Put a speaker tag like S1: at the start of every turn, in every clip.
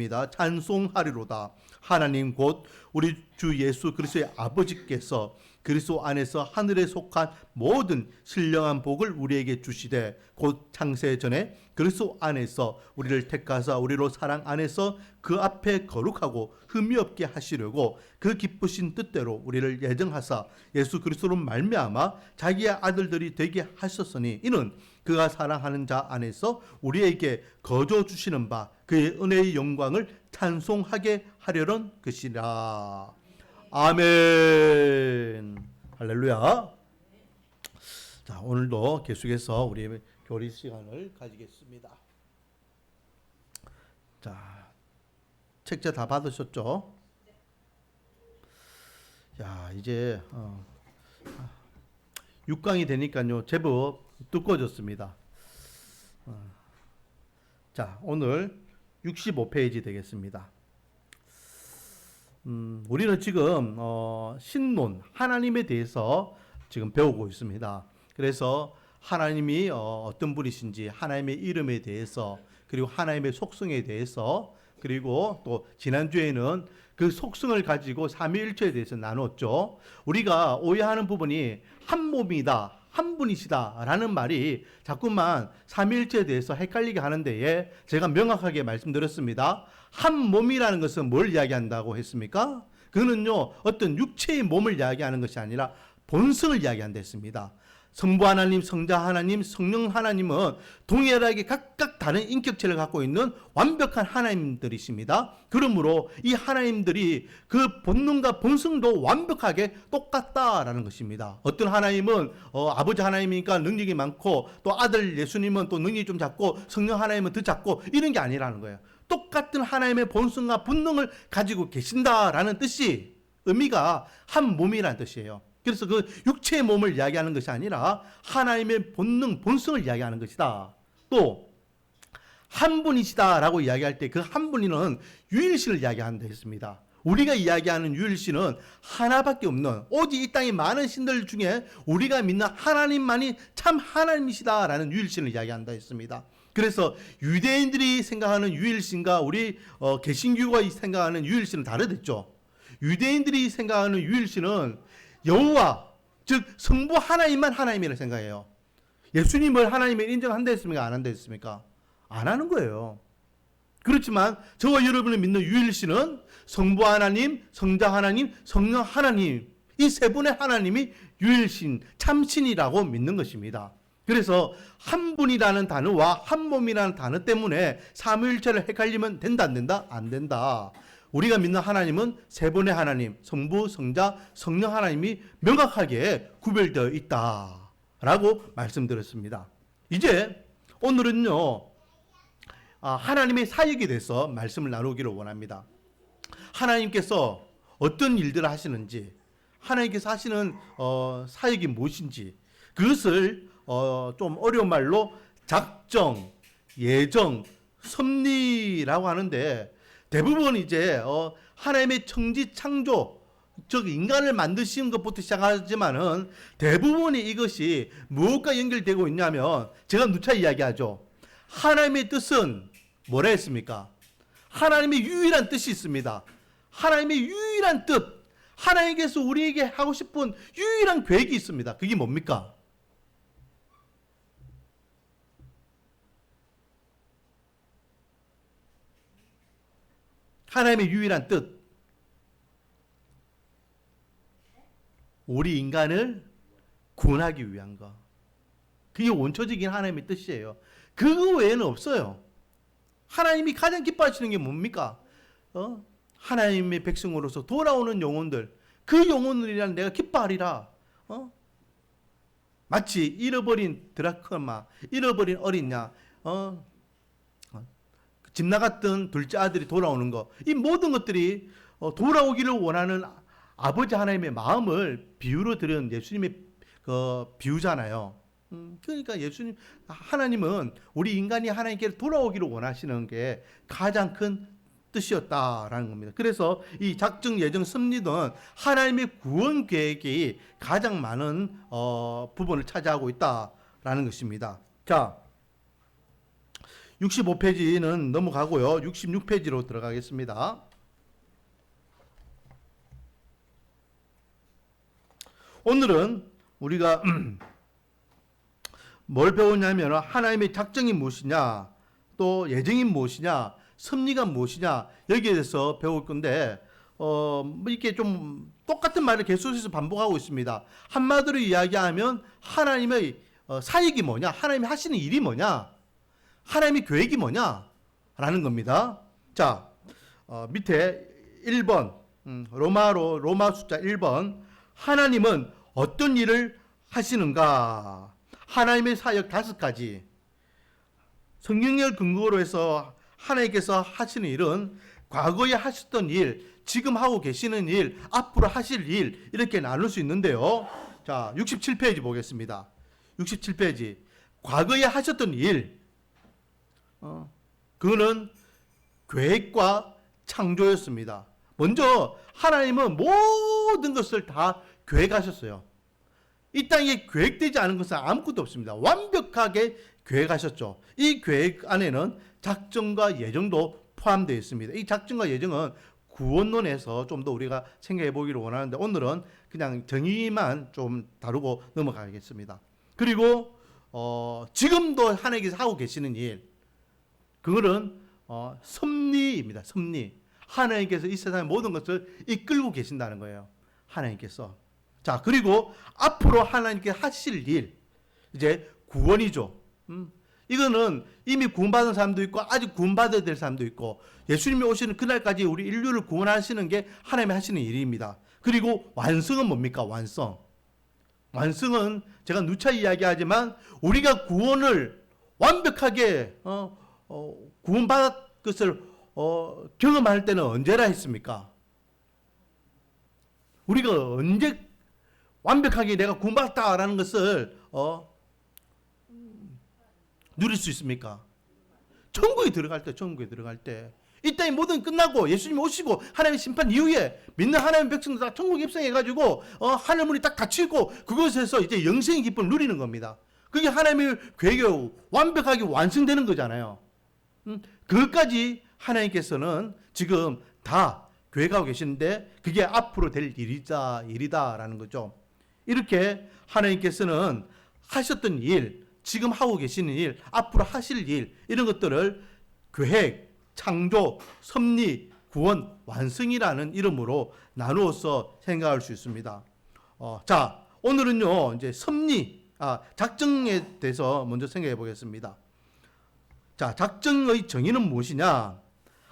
S1: 합니다. 찬송하리로다. 하나님 곧 우리 주 예수 그리스도의 아버지께서 그리스도 안에서 하늘에 속한 모든 신령한 복을 우리에게 주시되 곧 창세 전에 그리스도 안에서 우리를 택하사 우리로 사랑 안에서 그 앞에 거룩하고 흠이 없게 하시려고 그 기쁘신 뜻대로 우리를 예정하사 예수 그리스도로 말미암아 자기의 아들들이 되게 하셨으니 이는 그가 사랑하는 자 안에서 우리에게 거저 주시는 바 그의 은혜의 영광을 찬송하게 하려는 것이라. 아멘. 할렐루야. 자, 오늘도 계속해서 우리 교리 시간을 가지겠습니다. 자, 책자 다 받으셨죠? 야, 이제 6강이 되니까요 제법 두꺼워졌습니다. 자, 오늘 65페이지 되겠습니다. 우리는 지금 신론 하나님에 대해서 지금 배우고 있습니다. 그래서 하나님이 어떤 분이신지, 하나님의 이름에 대해서, 그리고 하나님의 속성에 대해서, 그리고 또 지난주에는 그 속성을 가지고 삼위일체에 대해서 나눴죠. 우리가 오해하는 부분이 한 몸이다, 한 분이시다 라는 말이 자꾸만 삼위일체에 대해서 헷갈리게 하는 데에 제가 명확하게 말씀드렸습니다. 한 몸이라는 것은 뭘 이야기한다고 했습니까? 그거는요 어떤 육체의 몸을 이야기하는 것이 아니라 본성을 이야기한다 했습니다. 성부 하나님, 성자 하나님, 성령 하나님은 동일하게 각각 다른 인격체를 갖고 있는 완벽한 하나님들이십니다. 그러므로 이 하나님들이 그 본능과 본성도 완벽하게 똑같다라는 것입니다. 어떤 하나님은 아버지 하나님이니까 능력이 많고 또 아들 예수님은 또 능력이 좀 작고 성령 하나님은 더 작고 이런 게 아니라는 거예요. 똑같은 하나님의 본성과 본능을 가지고 계신다라는 뜻이 의미가 한 몸이라는 뜻이에요. 그래서 그 육체의 몸을 이야기하는 것이 아니라 하나님의 본능, 본성을 이야기하는 것이다. 또 한 분이시다라고 이야기할 때 그 한 분이는 유일신을 이야기한다 했습니다. 우리가 이야기하는 유일신은 하나밖에 없는, 오직 이 땅의 많은 신들 중에 우리가 믿는 하나님만이 참 하나님이시다라는 유일신을 이야기한다 했습니다. 그래서 유대인들이 생각하는 유일신과 우리 개신교가 생각하는 유일신은 다르댔죠. 유대인들이 생각하는 유일신은 여호와, 즉 성부 하나님만 하나님이라 생각해요. 예수님을 하나님을 인정한다 했습니까? 안 한다 했습니까? 안 하는 거예요. 그렇지만 저와 여러분이 믿는 유일신은 성부 하나님, 성자 하나님, 성령 하나님, 이 세 분의 하나님이 유일신, 참신이라고 믿는 것입니다. 그래서 한 분이라는 단어와 한 몸이라는 단어 때문에 삼위일체를 헷갈리면 된다 안 된다? 안 된다. 우리가 믿는 하나님은 세 분의 하나님, 성부, 성자, 성령 하나님이 명확하게 구별되어 있다라고 말씀드렸습니다. 이제 오늘은요 하나님의 사역에 대해서 말씀을 나누기를 원합니다. 하나님께서 어떤 일들을 하시는지, 하나님께서 하시는 사역이 무엇인지, 그것을 좀 어려운 말로 작정, 예정, 섭리라고 하는데, 대부분 이제 하나님의 청지 창조, 즉 인간을 만드시는 것부터 시작하지만은 대부분이 이것이 무엇과 연결되고 있냐면, 제가 누차 이야기하죠. 하나님의 뜻은 뭐라 했습니까? 하나님의 유일한 뜻이 있습니다. 하나님의 유일한 뜻, 하나님께서 우리에게 하고 싶은 유일한 계획이 있습니다. 그게 뭡니까? 하나님의 유일한 뜻, 우리 인간을 구원하기 위한 것. 그게 원초적인 하나님의 뜻이에요. 그거 외에는 없어요. 하나님이 가장 기뻐하시는 게 뭡니까? 하나님의 백성으로서 돌아오는 영혼들, 그 영혼들이란 내가 기뻐하리라. 마치 잃어버린 드라크마, 잃어버린 어린 양, 집 나갔던 둘째 아들이 돌아오는 것, 이 모든 것들이 돌아오기를 원하는 아버지 하나님의 마음을 비유로 들은 예수님의 비유잖아요. 그러니까 예수님, 하나님은 우리 인간이 하나님께 돌아오기를 원하시는 게 가장 큰 뜻이었다라는 겁니다. 그래서 이 작정, 예정, 섭리는 하나님의 구원 계획이 가장 많은 부분을 차지하고 있다라는 것입니다. 자, 65페이지는 넘어가고요. 66페이지로 들어가겠습니다. 오늘은 우리가 뭘 배우냐면 하나님의 작정이 무엇이냐, 또 예정이 무엇이냐, 섭리가 무엇이냐, 여기에 대해서 배울 건데 이렇게 좀 똑같은 말을 계속해서 반복하고 있습니다. 한마디로 이야기하면 하나님의 사역이 뭐냐, 하나님이 하시는 일이 뭐냐, 하나님의 계획이 뭐냐 라는 겁니다. 자, 밑에 1번 로마 숫자 1번 하나님은 어떤 일을 하시는가? 하나님의 사역 5가지. 성경을 근거로 해서 하나님께서 하시는 일은 과거에 하셨던 일, 지금 하고 계시는 일, 앞으로 하실 일, 이렇게 나눌 수 있는데요. 자, 67페이지 보겠습니다. 67페이지. 과거에 하셨던 일, 그거는 계획과 창조였습니다. 먼저 하나님은 모든 것을 다 계획하셨어요. 이 땅에 계획되지 않은 것은 아무것도 없습니다. 완벽하게 계획하셨죠. 이 계획 안에는 작정과 예정도 포함되어 있습니다. 이 작정과 예정은 구원론에서 좀 더 우리가 생각해 보기를 원하는데 오늘은 그냥 정의만 좀 다루고 넘어가겠습니다. 그리고 지금도 하나님께서 하고 계시는 일, 그거는 섭리입니다. 섭리. 하나님께서 이 세상의 모든 것을 이끌고 계신다는 거예요. 하나님께서. 자, 그리고 앞으로 하나님께 하실 일, 이제 구원이죠. 이거는 이미 구원받은 사람도 있고 아직 구원받아야 될 사람도 있고 예수님이 오시는 그날까지 우리 인류를 구원하시는 게 하나님이 하시는 일입니다. 그리고 완성은 뭡니까? 완성은 제가 누차 이야기하지만 우리가 구원을 완벽하게 구원받은 것을 경험할 때는 언제라 했습니까? 우리가 언제 완벽하게 내가 구원받았다라는 것을 누릴 수 있습니까? 천국에 들어갈 때. 이 땅이 모든 끝나고 예수님 오시고 하나님의 심판 이후에 믿는 하나님의 백성들 다 천국에 입성해가지고 하늘 문이 딱 닫히고 그것에서 이제 영생의 기쁨을 누리는 겁니다. 그게 하나님의 계획이 완벽하게 완성되는 거잖아요. 그것까지 하나님께서는 지금 다 계획하고 계시는데 그게 앞으로 될 일이다라는 거죠. 이렇게 하나님께서는 하셨던 일, 지금 하고 계시는 일, 앞으로 하실 일, 이런 것들을 계획, 창조, 섭리, 구원, 완성이라는 이름으로 나누어서 생각할 수 있습니다. 자, 오늘은요, 이제 작정에 대해서 먼저 생각해 보겠습니다. 자, 작정의 정의는 무엇이냐?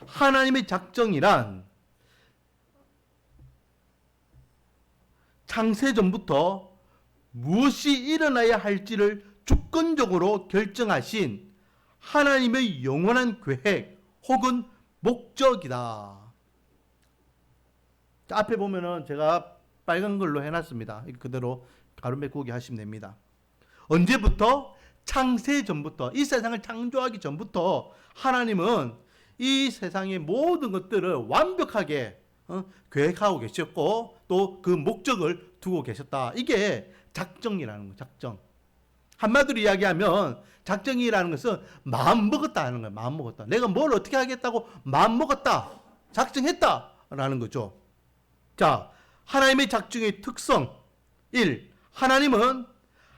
S1: 하나님의 작정이란 창세 전부터 무엇이 일어나야 할지를 주권적으로 결정하신 하나님의 영원한 계획 혹은 목적이다. 자, 앞에 보면은 제가 빨간 걸로 해놨습니다. 그대로 가로 메꾸기 하시면 됩니다. 언제부터? 창세 전부터, 이 세상을 창조하기 전부터 하나님은 이 세상의 모든 것들을 완벽하게 계획하고 계셨고 또 그 목적을 두고 계셨다. 이게 작정이라는 거예요. 작정. 한마디로 이야기하면 작정이라는 것은 마음 먹었다 하는 거예요. 마음 먹었다. 내가 뭘 어떻게 하겠다고 마음 먹었다. 작정했다라는 거죠. 자, 하나님의 작정의 특성 1. 하나님은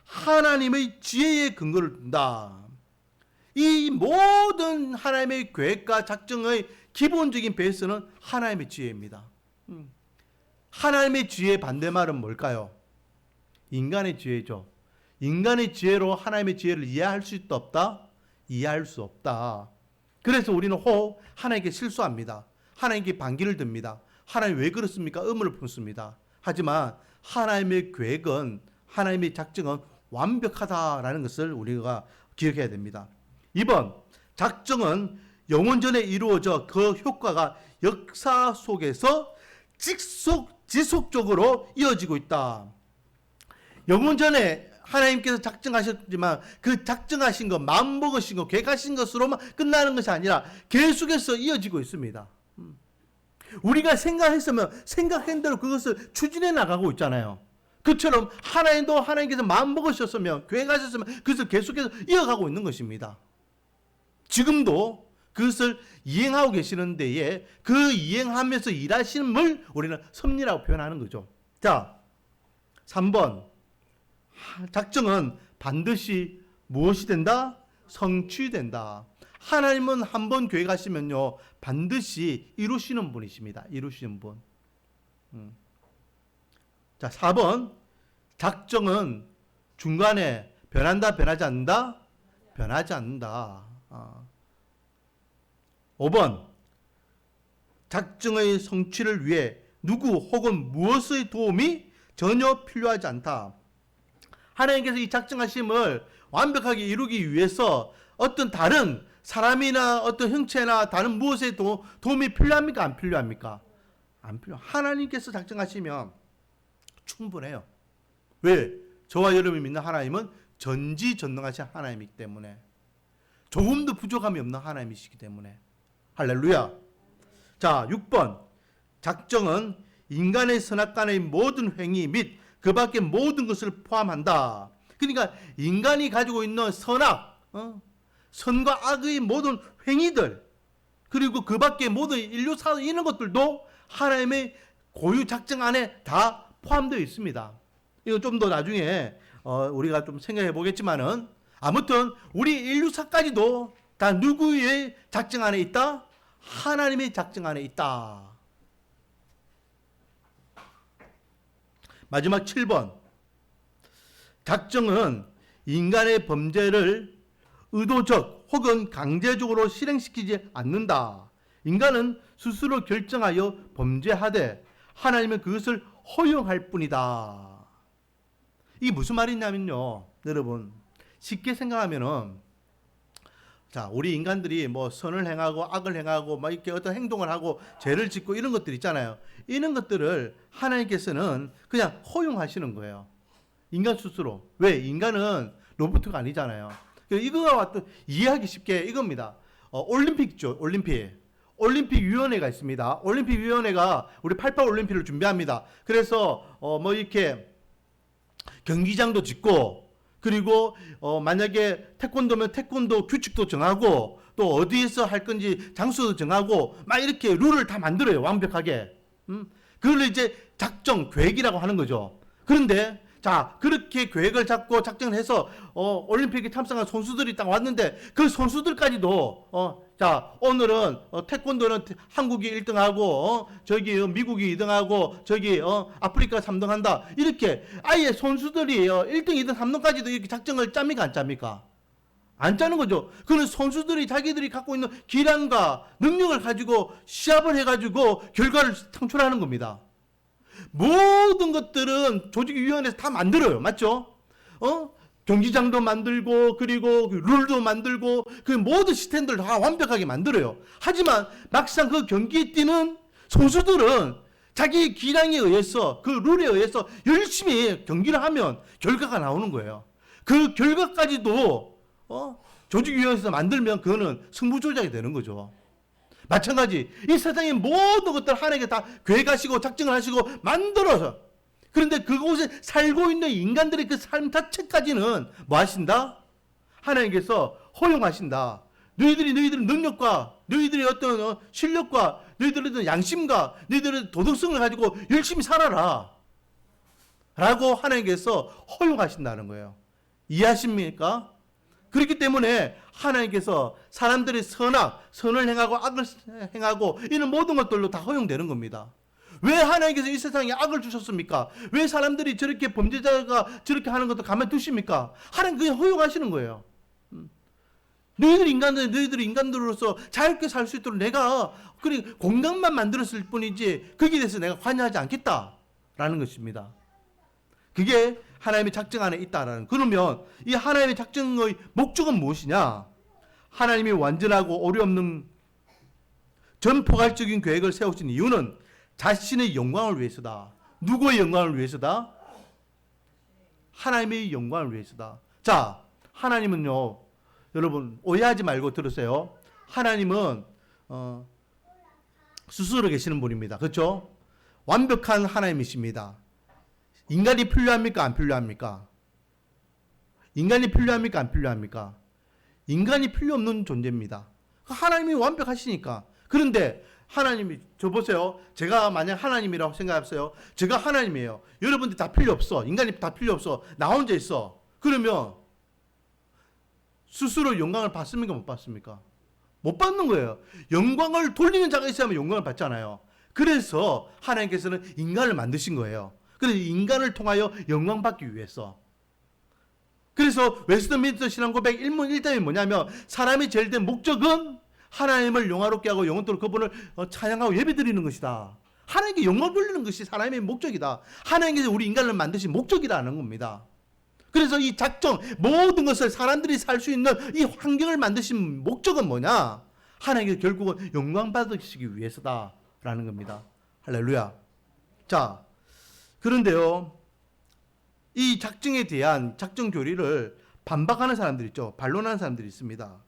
S1: 하나님의 지혜에 근거를 둔다. 이 모든 하나님의 계획과 작정의 기본적인 베이스는 하나님의 지혜입니다. 하나님의 지혜의 반대말은 뭘까요? 인간의 지혜죠. 인간의 지혜로 하나님의 지혜를 이해할 수 있다 없다? 이해할 수 없다. 그래서 우리는 혹 하나님께 실수합니다. 하나님께 반기를 듭니다. 하나님 왜 그렇습니까? 의문을 품습니다. 하지만 하나님의 계획은, 하나님의 작정은 완벽하다라는 것을 우리가 기억해야 됩니다. 2번, 작정은 영원전에 이루어져 그 효과가 역사 속에서 지속적으로 이어지고 있다. 영원전에 하나님께서 작정하셨지만 그 작정하신 것, 마음먹으신 것, 계획하신 것으로만 끝나는 것이 아니라 계속해서 이어지고 있습니다. 우리가 생각했으면 생각한 대로 그것을 추진해 나가고 있잖아요. 그처럼 하나님도 하나님께서 마음먹으셨으면, 계획하셨으면 그것을 계속해서 이어가고 있는 것입니다. 지금도 그것을 이행하고 계시는 데에 그 이행하면서 일하심을 우리는 섭리라고 표현하는 거죠. 자, 3번. 작정은 반드시 무엇이 된다? 성취된다. 하나님은 한번 계획하시면요, 반드시 이루시는 분이십니다. 이루시는 분. 자, 4번. 작정은 중간에 변한다, 변하지 않는다? 변하지 않는다. 5번. 작정의 성취를 위해 누구 혹은 무엇의 도움이 전혀 필요하지 않다. 하나님께서 이 작정하심을 완벽하게 이루기 위해서 어떤 다른 사람이나 어떤 형체나 다른 무엇의 도움이 필요합니까? 안 필요합니까? 안 필요. 하나님께서 작정하시면 충분해요. 왜? 저와 여러분이 믿는 하나님은 전지전능하신 하나님이기 때문에, 조금도 부족함이 없는 하나님이시기 때문에. 할렐루야. 자, 6번. 작정은 인간의 선악간의 모든 행위 및 그 밖의 모든 것을 포함한다. 그러니까 인간이 가지고 있는 선악, 선과 악의 모든 행위들, 그리고 그 밖의 모든 인류사 이런 것들도 하나님의 고유 작정 안에 다 포함되어 있습니다. 이거 좀 더 나중에 우리가 좀 생각해 보겠지만은, 아무튼 우리 인류사까지도 다 누구의 작정 안에 있다? 하나님의 작정 안에 있다. 마지막 7번. 작정은 인간의 범죄를 의도적 혹은 강제적으로 실행시키지 않는다. 인간은 스스로 결정하여 범죄하되 하나님은 그것을 허용할 뿐이다. 이게 무슨 말이냐면요, 여러분, 쉽게 생각하면은, 자, 우리 인간들이 뭐 선을 행하고 악을 행하고 막 이렇게 어떤 행동을 하고 죄를 짓고 이런 것들 있잖아요. 이런 것들을 하나님께서는 그냥 허용하시는 거예요. 인간 스스로. 왜? 인간은 로봇가 아니잖아요. 이거와 또 이해하기 쉽게 이겁니다. 올림픽 있죠. 올림픽위원회가 있습니다. 올림픽위원회가 우리 88 올림픽을 준비합니다. 그래서 뭐 이렇게 경기장도 짓고, 그리고 만약에 태권도면 태권도 규칙도 정하고, 또 어디에서 할 건지 장소도 정하고, 막 이렇게 룰을 다 만들어요. 완벽하게. 그걸 이제 작정, 계획이라고 하는 거죠. 그런데 자, 그렇게 계획을 잡고 작정을 해서 올림픽에 참석한 선수들이 딱 왔는데, 그 선수들까지도 자, 오늘은 태권도는 한국이 1등하고 저기 미국이 2등하고 저기 아프리카 3등한다. 이렇게 아예 선수들이 1등, 2등, 3등까지도 이렇게 작정을 짭니까? 안 짭니까? 안 짜는 거죠. 그는 선수들이 자기들이 갖고 있는 기량과 능력을 가지고 시합을 해가지고 결과를 창출하는 겁니다. 모든 것들은 조직위원회에서 다 만들어요. 맞죠? 경기장도 만들고, 그리고 룰도 만들고, 그 모든 시스템들 다 완벽하게 만들어요. 하지만 막상 그 경기에 뛰는 선수들은 자기 기량에 의해서, 그 룰에 의해서 열심히 경기를 하면 결과가 나오는 거예요. 그 결과까지도 조직위원회에서 만들면 그거는 승부조작이 되는 거죠. 마찬가지, 이 세상의 모든 것들 하나님께 다 계획하시고 작정을 하시고 만들어서, 그런데 그곳에 살고 있는 인간들의 그 삶 자체까지는 뭐 하신다? 하나님께서 허용하신다. 너희들의 능력과 너희들의 어떤 실력과 너희들의 어떤 양심과 너희들의 도덕성을 가지고 열심히 살아라 라고 하나님께서 허용하신다는 거예요. 이해하십니까? 그렇기 때문에 하나님께서 사람들의 선을 행하고 악을 행하고 이런 모든 것들로 다 허용되는 겁니다. 왜 하나님께서 이 세상에 악을 주셨습니까? 왜 사람들이 저렇게 범죄자가 저렇게 하는 것도 가만 두십니까? 하나님 그냥 허용하시는 거예요. 너희들이 인간들로서 자유롭게 살 수 있도록 내가 공간만 만들었을 뿐이지 거기에 대해서 내가 관여하지 않겠다라는 것입니다. 그게 하나님의 작정 안에 있다라는. 그러면 이 하나님의 작정의 목적은 무엇이냐? 하나님이 완전하고 오류 없는 전포괄적인 계획을 세우신 이유는 자신의 영광을 위해서다. 누구의 영광을 위해서다? 하나님의 영광을 위해서다. 자, 하나님은요, 여러분 오해하지 말고 들으세요. 하나님은 스스로 계시는 분입니다. 그렇죠? 완벽한 하나님이십니다. 인간이 필요합니까? 안 필요합니까? 인간이 필요합니까? 안 필요합니까? 인간이 필요 없는 존재입니다. 하나님이 완벽하시니까. 그런데 하나님이, 저 보세요. 제가 만약 하나님이라고 생각해보세요. 제가 하나님이에요. 여러분들 다 필요 없어. 인간이 다 필요 없어. 나 혼자 있어. 그러면 스스로 영광을 받습니까? 못 받습니까? 못 받는 거예요. 영광을 돌리는 자가 있어야만 영광을 받잖아요. 그래서 하나님께서는 인간을 만드신 거예요. 그래서 인간을 통하여 영광 받기 위해서. 그래서 웨스트민스터 신앙고백 1문 1답이 뭐냐면, 사람이 제일 된 목적은 하나님을 영화롭게 하고 영원토록 그분을 찬양하고 예배드리는 것이다. 하나님께 영광 돌리는 것이 사람의 목적이다. 하나님께서 우리 인간을 만드신 목적이라는 겁니다. 그래서 이 작정, 모든 것을 사람들이 살 수 있는 이 환경을 만드신 목적은 뭐냐? 하나님께서 결국은 영광 받으시기 위해서다라는 겁니다. 할렐루야. 자, 그런데요, 이 작정에 대한 작정 교리를 반박하는 사람들이 있죠. 반론하는 사람들이 있습니다.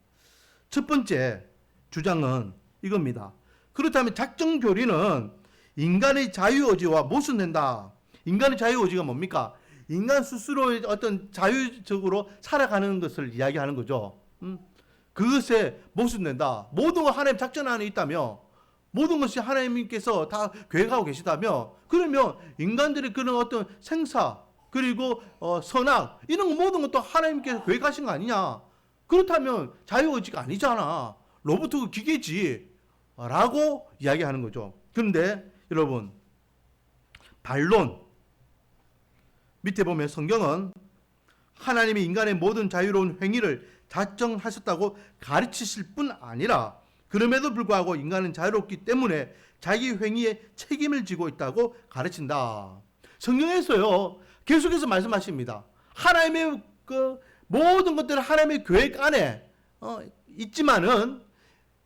S1: 첫 번째 주장은 이겁니다. 그렇다면 작정 교리는 인간의 자유의지와 모순된다. 인간의 자유의지가 뭡니까? 인간 스스로의 어떤 자유적으로 살아가는 것을 이야기하는 거죠. 그것에 모순된다. 모든 것 하나님 작전 안에 있다며, 모든 것이 하나님께서 다 계획하고 계시다며, 그러면 인간들의 그런 어떤 생사, 그리고 선악, 이런 모든 것도 하나님께서 계획하신 거 아니냐. 그렇다면 자유의지가 아니잖아. 로봇 기계지. 라고 이야기하는 거죠. 그런데 여러분, 반론. 밑에 보면 성경은 하나님이 인간의 모든 자유로운 행위를 작정하셨다고 가르치실 뿐 아니라, 그럼에도 불구하고 인간은 자유롭기 때문에 자기 행위에 책임을 지고 있다고 가르친다. 성경에서요, 계속해서 말씀하십니다. 하나님의 그 모든 것들은 하나님의 계획 안에 있지만은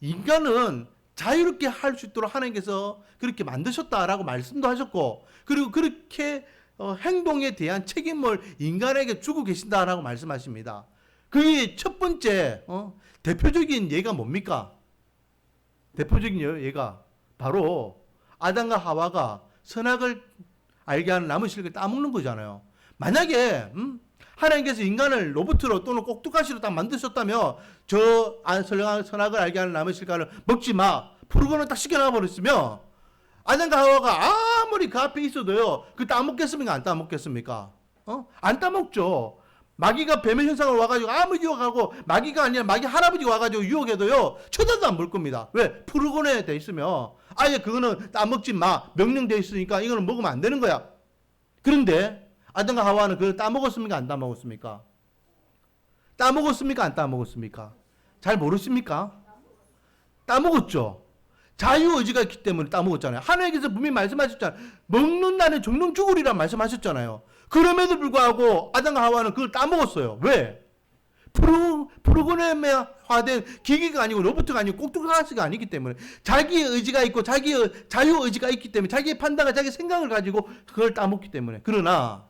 S1: 인간은 자유롭게 할 수 있도록 하나님께서 그렇게 만드셨다라고 말씀도 하셨고, 그리고 그렇게 행동에 대한 책임을 인간에게 주고 계신다라고 말씀하십니다. 그의 첫 번째 대표적인 예가 뭡니까? 대표적인 예가 바로 아담과 하와가 선악을 알게 하는 나무 실을 따먹는 거잖아요. 만약에 하나님께서 인간을 로봇으로 또는 꼭두가시로 딱 만드셨다며, 저 선악을 알게 하는 나무 실과를 먹지 마, 푸르고는 딱 시켜놔 버렸으면 아담과 하와가 아무리 그 앞에 있어도요, 그 따먹겠습니까? 안 따먹겠습니까? 안 따먹죠. 마귀가 뱀의 현상을 와가지고 아무리 유혹하고, 마귀가 아니라 마귀 할아버지가 와가지고 유혹해도요, 쳐다도 안 볼 겁니다. 왜? 푸르고에 돼 있으면 아예 그거는 따먹지 마, 명령돼 있으니까 이거는 먹으면 안 되는 거야. 그런데 아담과 하와는 그걸 따먹었습니까? 안 따먹었습니까? 따먹었습니까? 안 따먹었습니까? 잘 모르십니까? 따먹었죠. 자유의지가 있기 때문에 따먹었잖아요. 하나님께서 분명히 말씀하셨잖아요. 먹는 날에 죽는 죽으리라 말씀하셨잖아요. 그럼에도 불구하고 아담과 하와는 그걸 따먹었어요. 왜? 프로그램화된 기기가 아니고 로봇가 아니고 꼭두가시가 아니기 때문에, 자기의 의지가 있고 자기의 자유의지가 있기 때문에, 자기의 판단과 자기의 생각을 가지고 그걸 따먹기 때문에. 그러나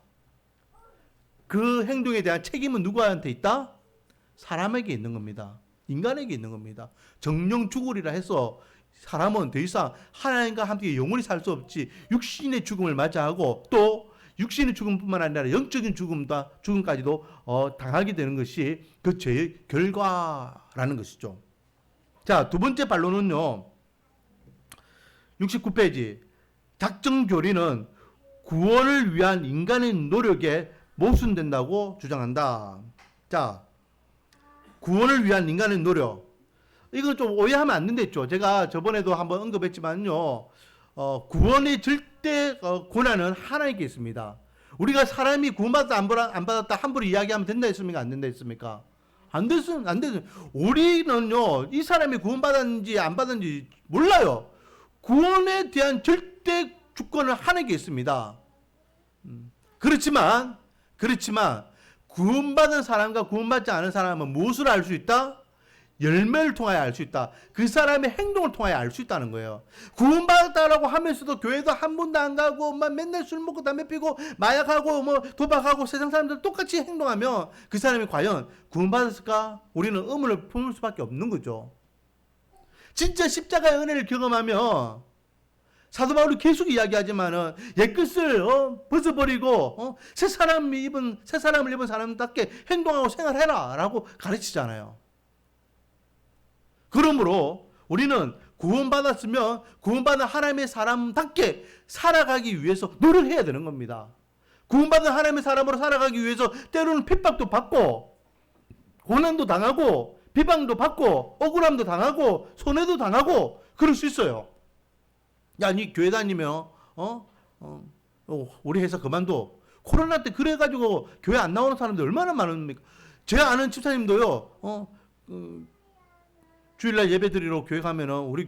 S1: 그 행동에 대한 책임은 누구한테 있다? 사람에게 있는 겁니다. 인간에게 있는 겁니다. 정령 죽으리라 해서 사람은 더 이상 하나님과 함께 영원히 살 수 없지, 육신의 죽음을 맞이하고 또 육신의 죽음뿐만 아니라 영적인 죽음까지도 당하게 되는 것이 그 죄의 결과라는 것이죠. 자, 두 번째 반론은요, 69페이지. 작정 교리는 구원을 위한 인간의 노력에 모순된다고 주장한다. 자, 구원을 위한 인간의 노력. 이건 좀 오해하면 안 된댔죠. 제가 저번에도 한번 언급했지만요, 구원의 절대 권한은 하나님께 있습니다. 우리가 사람이 구원받았다 안 받았다 함부로 이야기하면 된다 했습니까? 안 된다 했습니까? 안 됐습니다. 우리는요, 이 사람이 구원받았는지 안 받았는지 몰라요. 구원에 대한 절대 주권은 하나님께 있습니다. 그렇지만 구원받은 사람과 구원받지 않은 사람은 무엇을 알 수 있다? 열매를 통하여 알 수 있다. 그 사람의 행동을 통하여 알 수 있다는 거예요. 구원받았다라고 하면서도 교회도 한 번도 안 가고 맨날 술 먹고 담배 피고 마약하고 도박하고 세상 사람들 똑같이 행동하면 그 사람이 과연 구원받았을까? 우리는 의문을 품을 수밖에 없는 거죠. 진짜 십자가의 은혜를 경험하면, 사도 바울이 계속 이야기하지만은 옛것을 벗어버리고 새 사람을 입은 사람답게 행동하고 생활해라라고 가르치잖아요. 그러므로 우리는 구원받았으면 구원받은 하나님의 사람답게 살아가기 위해서 노력해야 되는 겁니다. 구원받은 하나님의 사람으로 살아가기 위해서 때로는 핍박도 받고 고난도 당하고 비방도 받고 억울함도 당하고 손해도 당하고 그럴 수 있어요. 야, 니 교회 다니면 우리 회사 그만둬. 코로나 때 그래가지고 교회 안 나오는 사람들 얼마나 많습니까? 제 아는 집사님도요. 주일날 예배 드리러 교회 가면은 우리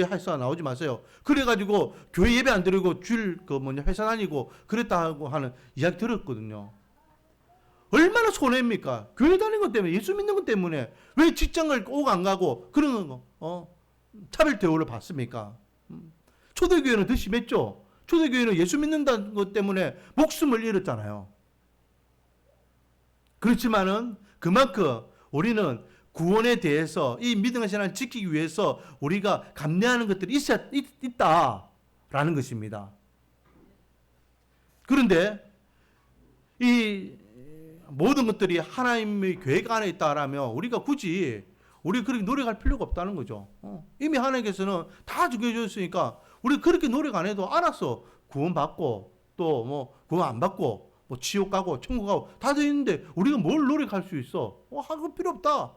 S1: 회사 나오지 마세요. 그래가지고 교회 예배 안 드리고 주일 회사 다니고 그랬다고 하는 이야기 들었거든요. 얼마나 손해입니까? 교회 다니는 것 때문에, 예수 믿는 것 때문에 왜 직장을 꼭 안 가고 그런 차별 대우를 받습니까? 초대교회는 더 심했죠. 초대교회는 예수 믿는다는 것 때문에 목숨을 잃었잖아요. 그렇지만은 그만큼 우리는 구원에 대해서 이 믿음의 신앙을 지키기 위해서 우리가 감내하는 것들이 있다라는 것입니다. 그런데 이 모든 것들이 하나님의 계획 안에 있다라면 우리가 굳이 그렇게 노력할 필요가 없다는 거죠. 이미 하나님께서는 다 정해줬으니까 우리 그렇게 노력 안 해도 알았어. 구원받고 또 구원 안 받고 지옥 가고 천국 가고 다 돼 있는데 우리가 뭘 노력할 수 있어? 할 필요 없다.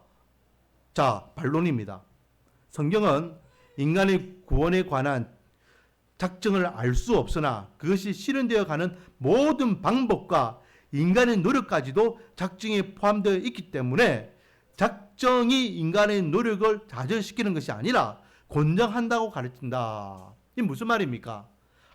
S1: 자, 반론입니다. 성경은 인간의 구원에 관한 작정을 알 수 없으나 그것이 실현되어 가는 모든 방법과 인간의 노력까지도 작정에 포함되어 있기 때문에 작정이 인간의 노력을 좌절시키는 것이 아니라 권장한다고 가르친다. 이게 무슨 말입니까?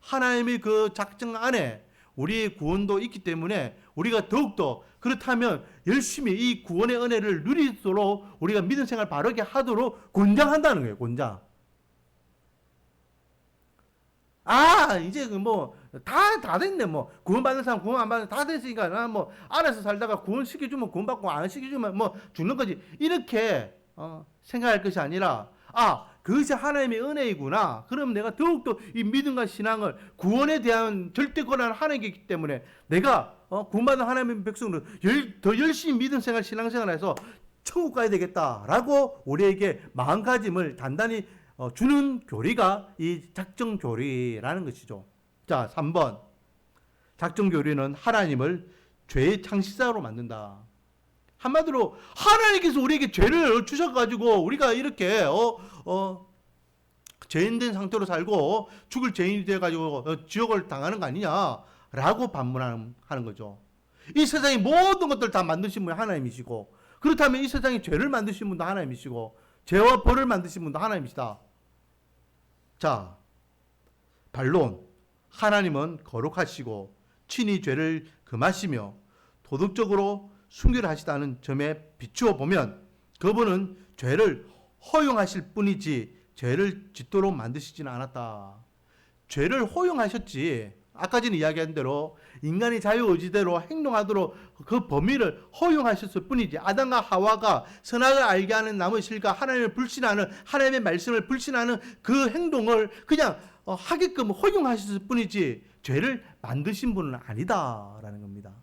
S1: 하나님의 그 작정 안에 우리의 구원도 있기 때문에 우리가 더욱더 그렇다면 열심히 이 구원의 은혜를 누리도록 우리가 믿음 생활 바르게 하도록 권장한다는 거예요. 권장. 이제 다 됐네. 구원받는 사람 구원 안 받는 사람 다 됐으니까 나 안에서 살다가 구원 시켜주면 구원 받고 안 시켜주면 죽는 거지. 이렇게 생각할 것이 아니라 그것이 하나님의 은혜이구나. 그럼 내가 더욱더 이 믿음과 신앙을 구원에 대한 절대 권한을 하나님이기 때문에 내가 구원받은 하나님의 백성으로 더 열심히 믿음 생활 신앙생활을 해서 천국 가야 되겠다라고 우리에게 마음가짐을 단단히 주는 교리가 이 작정교리라는 것이죠. 자, 3번. 작정교리는 하나님을 죄의 창시자로 만든다. 한마디로 하나님께서 우리에게 죄를 주셔가지고 우리가 이렇게 죄인된 상태로 살고 죽을 죄인이 돼가지고 지옥을 당하는 거 아니냐라고 반문하는 거죠. 이 세상의 모든 것들 다 만드신 분이 하나님이시고 그렇다면 이 세상에 죄를 만드신 분도 하나님이시고 죄와 벌을 만드신 분도 하나님이시다. 자, 반론. 하나님은 거룩하시고 친히 죄를 금하시며 도덕적으로 순결하시다는 점에 비추어 보면 그분은 죄를 허용하실 뿐이지 죄를 짓도록 만드시지는 않았다. 죄를 허용하셨지. 아까 전에 이야기한 대로 인간이 자유의지대로 행동하도록 그 범위를 허용하셨을 뿐이지 아담과 하와가 선악을 알게 하는 나무의 실과 하나님을 불신하는 하나님의 말씀을 불신하는 그 행동을 그냥 하게끔 허용하셨을 뿐이지 죄를 만드신 분은 아니다라는 겁니다.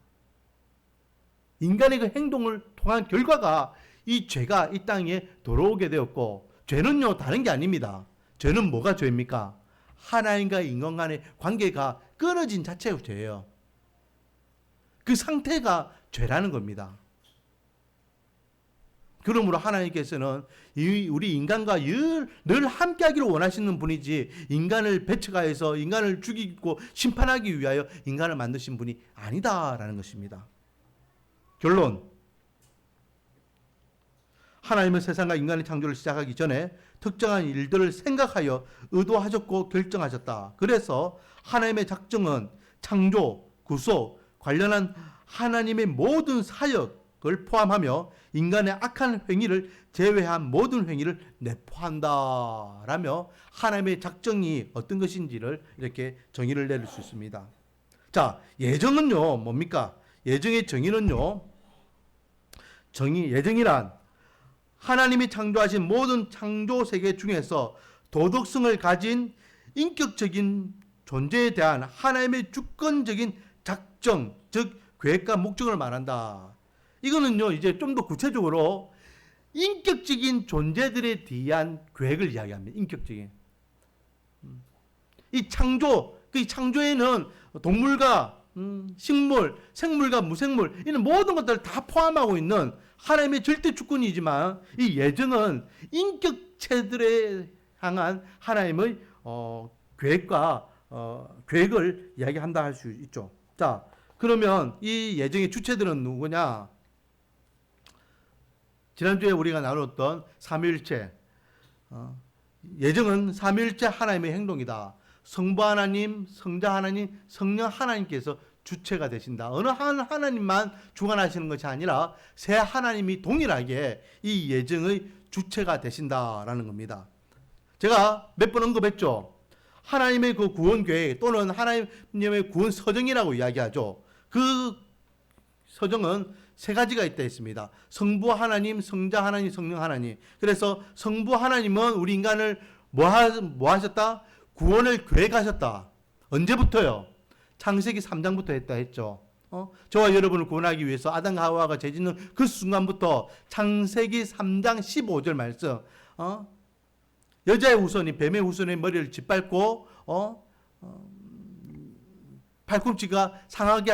S1: 인간의 그 행동을 통한 결과가 이 죄가 이 땅에 들어오게 되었고 죄는요 다른 게 아닙니다. 죄는 뭐가 죄입니까? 하나님과 인간 간의 관계가 끊어진 자체가 죄예요. 그 상태가 죄라는 겁니다. 그러므로 하나님께서는 우리 인간과 늘 함께하기를 원하시는 분이지 인간을 배척하여서 인간을 죽이고 심판하기 위하여 인간을 만드신 분이 아니다라는 것입니다. 결론. 하나님은 세상과 인간의 창조를 시작하기 전에 특정한 일들을 생각하여 의도하셨고 결정하셨다. 그래서 하나님의 작정은 창조, 구속, 관련한 하나님의 모든 사역을 포함하며 인간의 악한 행위를 제외한 모든 행위를 내포한다. 라며 하나님의 작정이 어떤 것인지를 이렇게 정의를 내릴 수 있습니다. 자, 예정은요, 뭡니까? 예정의 정의는요, 예정이란 하나님이 창조하신 모든 창조 세계 중에서 도덕성을 가진 인격적인 존재에 대한 하나님의 주권적인 작정, 즉 계획과 목적을 말한다. 이거는요 이제 좀 더 구체적으로 인격적인 존재들에 대한 계획을 이야기합니다. 인격적인. 이 창조, 그 창조에는 동물과 식물, 생물과 무생물 이런 모든 것들을 다 포함하고 있는 하나님의 절대 주권이지만 이 예정은 인격체들에 향한 하나님의 계획과 계획을 이야기한다 할 수 있죠. 자, 그러면 이 예정의 주체들은 누구냐? 지난주에 우리가 나눴던 삼위일체. 예정은 삼위일체 하나님의 행동이다. 성부 하나님, 성자 하나님, 성령 하나님께서 주체가 되신다. 어느 한 하나님만 주관하시는 것이 아니라 세 하나님이 동일하게 이 예정의 주체가 되신다라는 겁니다. 제가 몇 번 언급했죠. 하나님의 그 구원 계획 또는 하나님의 구원 서정이라고 이야기하죠. 그 서정은 세 가지가 있다 했습니다. 성부 하나님, 성자 하나님, 성령 하나님. 그래서 성부 하나님은 우리 인간을 뭐 하셨다? 구원을 계획하셨다. 언제부터요? 창세기 3장부터 했다 했죠. 저와 여러분을 구원하기 위해서 아담과 하와가 죄짓는 그 순간부터 창세기 3장 15절 말씀. 여자의 후손이 뱀의 후손의 머리를 짓밟고 팔꿈치가 상하게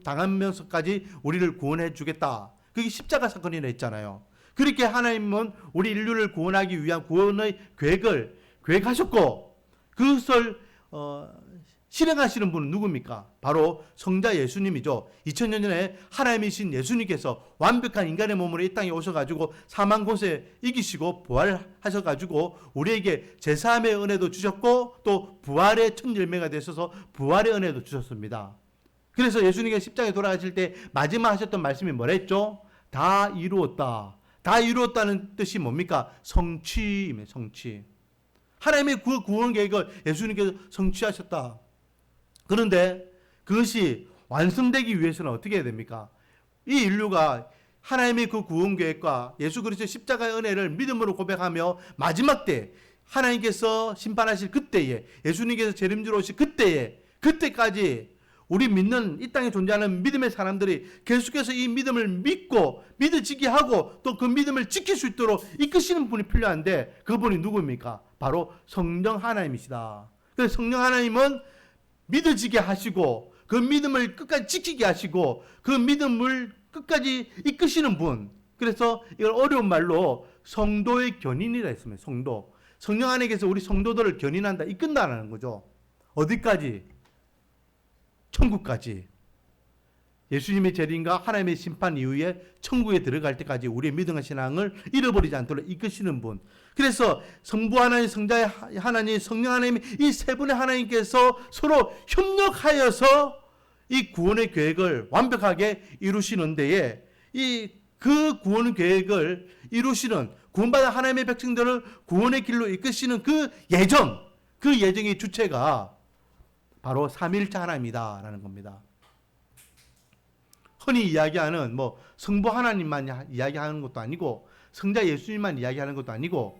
S1: 당하면서까지 우리를 구원해 주겠다. 그게 십자가 사건이라 했잖아요. 그렇게 하나님은 우리 인류를 구원하기 위한 구원의 계획을 계획하셨고 그것을 실행하시는 분은 누굽니까? 바로 성자 예수님이죠. 2000년 전에 하나님이신 예수님께서 완벽한 인간의 몸으로 이 땅에 오셔가지고 사망 권세 이기시고 부활하셔가지고 우리에게 제사함의 은혜도 주셨고 또 부활의 첫 열매가 되셔서 부활의 은혜도 주셨습니다. 그래서 예수님께서 십자가에 돌아가실 때 마지막 하셨던 말씀이 뭐랬죠? 다 이루었다. 다 이루었다는 뜻이 뭡니까? 성취입니다. 성취. 하나님의 그 구원 계획을 예수님께서 성취하셨다. 그런데 그것이 완성되기 위해서는 어떻게 해야 됩니까? 이 인류가 하나님의 그 구원 계획과 예수 그리스도의 십자가의 은혜를 믿음으로 고백하며 마지막 때 하나님께서 심판하실 그때에 예수님께서 재림주로 오실 그때까지 우리 믿는 이 땅에 존재하는 믿음의 사람들이 계속해서 이 믿음을 믿고 믿어지게 하고 또 그 믿음을 지킬 수 있도록 이끄시는 분이 필요한데 그분이 누구입니까? 바로 성령 하나님이시다. 그래서 성령 하나님은 믿어지게 하시고 그 믿음을 끝까지 지키게 하시고 그 믿음을 끝까지 이끄시는 분. 그래서 이걸 어려운 말로 성도의 견인이라 했습니다. 성도. 성령 안에서 우리 성도들을 견인한다, 이끈다는 거죠. 어디까지? 천국까지. 예수님의 재림과 하나님의 심판 이후에 천국에 들어갈 때까지 우리의 믿음과 신앙을 잃어버리지 않도록 이끄시는 분. 그래서 성부 하나님, 성자 하나님, 성령 하나님 이 세 분의 하나님께서 서로 협력하여서 이 구원의 계획을 완벽하게 이루시는 데에 그 구원 계획을 이루시는 구원받은 하나님의 백성들을 구원의 길로 이끄시는 그 예정의 주체가 바로 삼위일체 하나님이다라는 겁니다. 흔히 이야기하는 성부 하나님만 이야기하는 것도 아니고 성자 예수님만 이야기하는 것도 아니고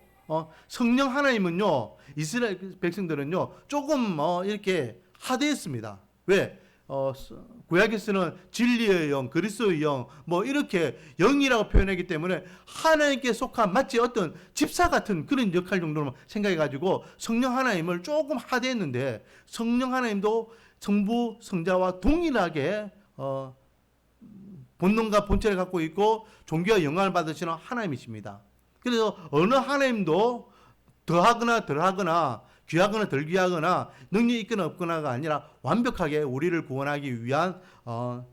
S1: 성령 하나님은요 이스라엘 백성들은요 조금 이렇게 하대했습니다. 왜? 구약에서는 진리의 영, 그리스도의 영 이렇게 영이라고 표현하기 때문에 하나님께 속한 마치 어떤 집사 같은 그런 역할 정도로 생각해가지고 성령 하나님을 조금 하대했는데 성령 하나님도 성부, 성자와 동일하게 본능과 본체를 갖고 있고 존귀와 영광을 받으시는 하나님이십니다. 그래서 어느 하나님도 더하거나 덜하거나 귀하거나 덜 귀하거나 능력이 있거나 없거나가 아니라 완벽하게 우리를 구원하기 위한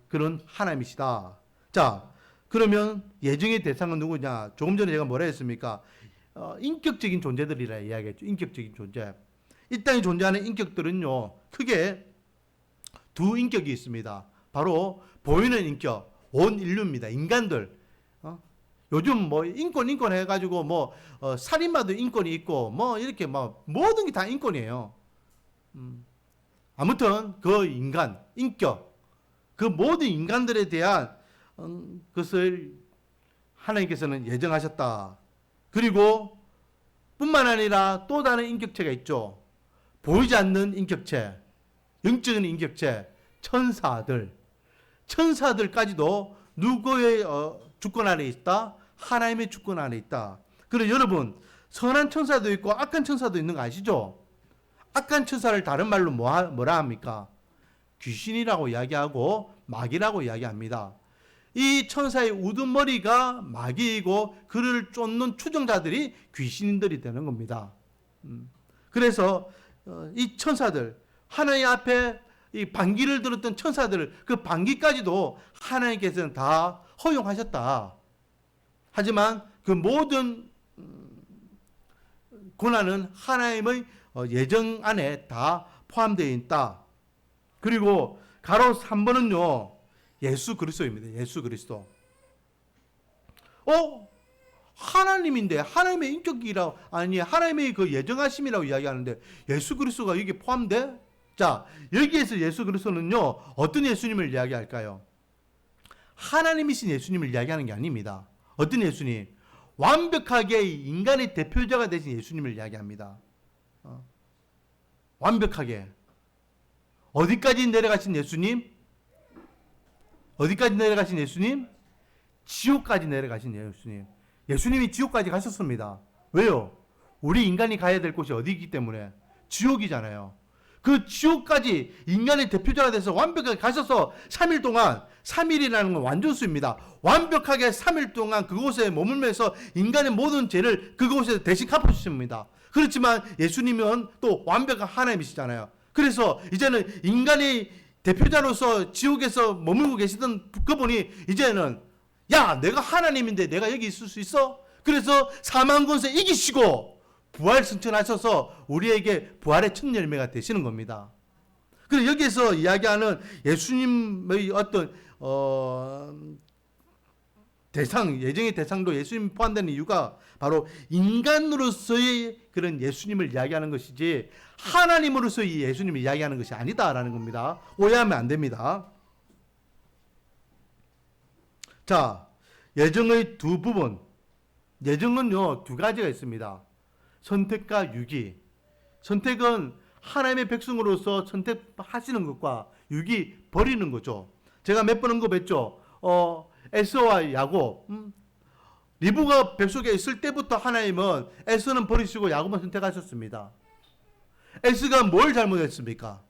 S1: 그런 하나님이시다. 자, 그러면 예정의 대상은 누구냐? 조금 전에 제가 뭐라 했습니까? 인격적인 존재들이라 이야기했죠. 인격적인 존재. 이 땅에 존재하는 인격들은요 크게 두 인격이 있습니다. 바로 보이는 인격, 온 인류입니다. 인간들. 요즘 인권 해가지고 살인마도 인권이 있고 이렇게 모든 게 다 인권이에요. 아무튼 그 인간, 인격, 그 모든 인간들에 대한 것을 하나님께서는 예정하셨다. 그리고 뿐만 아니라 또 다른 인격체가 있죠. 보이지 않는 인격체, 영적인 인격체, 천사들까지도 누구의 주권 아래 있다? 하나님의 주권 안에 있다. 그리고 여러분, 선한 천사도 있고 악한 천사도 있는 거 아시죠? 악한 천사를 다른 말로 뭐라 합니까? 귀신이라고 이야기하고 마귀라고 이야기합니다. 이 천사의 우두머리가 마귀이고 그를 쫓는 추종자들이 귀신들이 되는 겁니다. 그래서 이 천사들, 하나님 앞에 이 반기를 들었던 천사들, 그 반기까지도 하나님께서는 다 허용하셨다. 하지만 그 모든 고난은 하나님의 예정 안에 다 포함되어 있다. 그리고 가로 3번은요, 예수 그리스도입니다. 예수 그리스도. 하나님인데, 하나님의 인격이라고, 아니, 하나님의 그 예정하심이라고 이야기하는데, 예수 그리스도가 여기 포함돼? 자, 여기에서 예수 그리스도는요, 어떤 예수님을 이야기할까요? 하나님이신 예수님을 이야기하는 게 아닙니다. 어떤 예수님? 완벽하게 인간의 대표자가 되신 예수님을 이야기합니다. 완벽하게. 어디까지 내려가신 예수님? 어디까지 내려가신 예수님? 지옥까지 내려가신 예수님. 예수님이 지옥까지 가셨습니다. 왜요? 우리 인간이 가야 될 곳이 어디이기 때문에? 지옥이잖아요. 그 지옥까지 인간의 대표자가 돼서 완벽하게 가셔서 3일 동안, 3일이라는 건 완전수입니다. 완벽하게 3일 동안 그곳에 머물면서 인간의 모든 죄를 그곳에 대신 갚아주십니다. 그렇지만 예수님은 또 완벽한 하나님이시잖아요. 그래서 이제는 인간의 대표자로서 지옥에서 머물고 계시던 그분이 이제는 야, 내가 하나님인데 내가 여기 있을 수 있어? 그래서 사망 권세 이기시고 부활 승천하셔서 우리에게 부활의 첫 열매가 되시는 겁니다. 그래서 여기에서 이야기하는 예수님의 어떤 대상, 예정의 대상도 예수님 포함되는 이유가 바로 인간으로서의 그런 예수님을 이야기하는 것이지 하나님으로서의 예수님을 이야기하는 것이 아니다라는 겁니다. 오해하면 안 됩니다. 자, 예정의 두 부분. 예정은요, 두 가지가 있습니다. 선택과 유기. 선택은 하나님의 백성으로서 선택하시는 것과 유기 버리는 거죠. 제가 몇 번 언급했죠. 에서와 야곱. 리브가 뱃속에 있을 때부터 하나님은 에서는 버리시고 야곱은 선택하셨습니다. 에서가 뭘 잘못했습니까?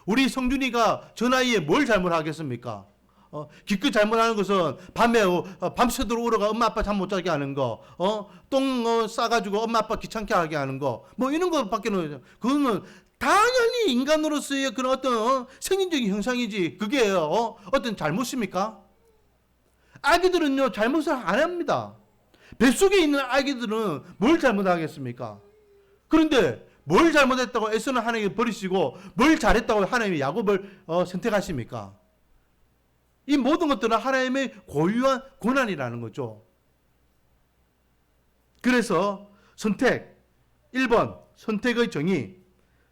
S1: 우리 성준이가 저 나이에 뭘 잘못하겠습니까? 기껏 잘못하는 것은 밤에 밤새도록 울어가 엄마 아빠 잠 못 자게 하는 거, 똥 싸가지고 엄마 아빠 귀찮게 하게 하는 거, 뭐 이런 것밖에는, 그거는 당연히 인간으로서의 그런 어떤 성인적인 형상이지 그게 어떤 잘못입니까? 아기들은요 잘못을 안 합니다. 뱃속에 있는 아기들은 뭘 잘못하겠습니까? 그런데 뭘 잘못했다고 에서는 하나님을 버리시고 뭘 잘했다고 하나님이 야곱을 선택하십니까? 이 모든 것들은 하나님의 고유한 고난이라는 거죠. 그래서 선택 1번 선택의 정의.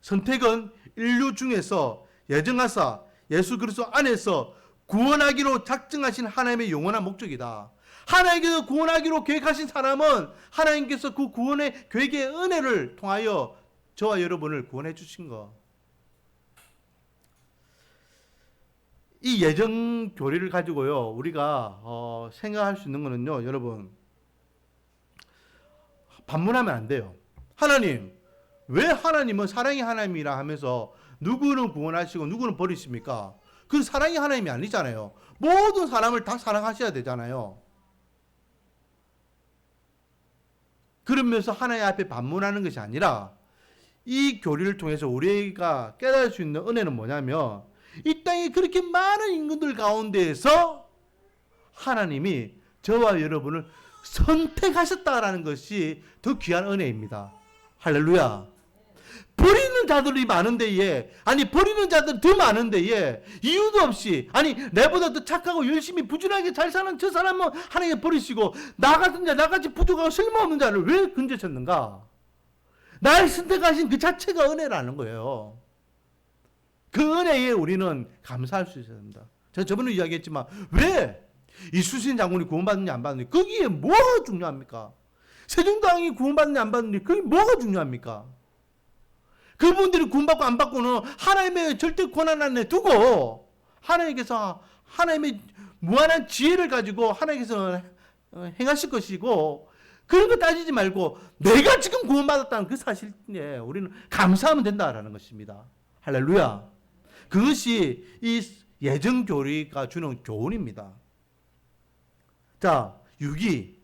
S1: 선택은 인류 중에서 예정하사 예수 그리스도 안에서 구원하기로 작정하신 하나님의 영원한 목적이다. 하나님께서 구원하기로 계획하신 사람은 하나님께서 그 구원의 계획의 은혜를 통하여 저와 여러분을 구원해 주신 것. 이 예정 교리를 가지고요, 우리가 생각할 수 있는 거는요, 여러분, 반문하면 안 돼요. 하나님, 왜 하나님은 사랑의 하나님이라 하면서 누구는 구원하시고 누구는 버리십니까? 그 사랑의 하나님이 아니잖아요. 모든 사람을 다 사랑하셔야 되잖아요. 그러면서 하나님 앞에 반문하는 것이 아니라 이 교리를 통해서 우리가 깨달을 수 있는 은혜는 뭐냐면 이 땅에 그렇게 많은 인간들 가운데에서 하나님이 저와 여러분을 선택하셨다라는 것이 더 귀한 은혜입니다. 할렐루야. 버리는 자들이 많은데 버리는 자들 더 많은데 이유도 없이 내보다 더 착하고 열심히 부지런하게 잘 사는 저 사람은 하나님 버리시고 나 같은 자 나같이 부족하고 쓸모없는 자를 왜 건져셨는가? 날 선택하신 그 자체가 은혜라는 거예요. 그 은혜에 우리는 감사할 수 있어야 됩니다. 제가 저번에 이야기했지만 왜 이수신 장군이 구원받느냐 안 받느냐 거기에 뭐가 중요합니까? 세종대왕이 구원받느냐 안 받느냐 그게 뭐가 중요합니까? 그분들이 구원받고 안 받고는 하나님의 절대 권한 안에 두고 하나님께서 하나님의 무한한 지혜를 가지고 하나님께서는 행하실 것이고, 그런 거 따지지 말고 내가 지금 구원받았다는 그 사실에 우리는 감사하면 된다라는 것입니다. 할렐루야. 그것이 이 예정교리가 주는 교훈입니다. 자, 유기의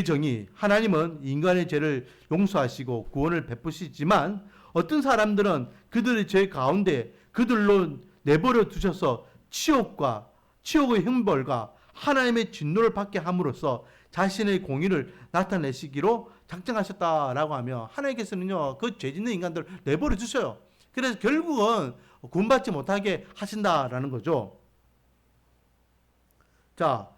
S1: 정의. 하나님은 인간의 죄를 용서하시고 구원을 베푸시지만 어떤 사람들은 그들의 죄 가운데 그들로 내버려 두셔서 치욕의 형벌과 하나님의 진노를 받게 함으로써 자신의 공의를 나타내시기로 작정하셨다라고 하며, 하나님께서는요 그 죄 짓는 인간들을 내버려 두셔요. 그래서 결국은 구원받지 못하게 하신다라는 거죠. 자,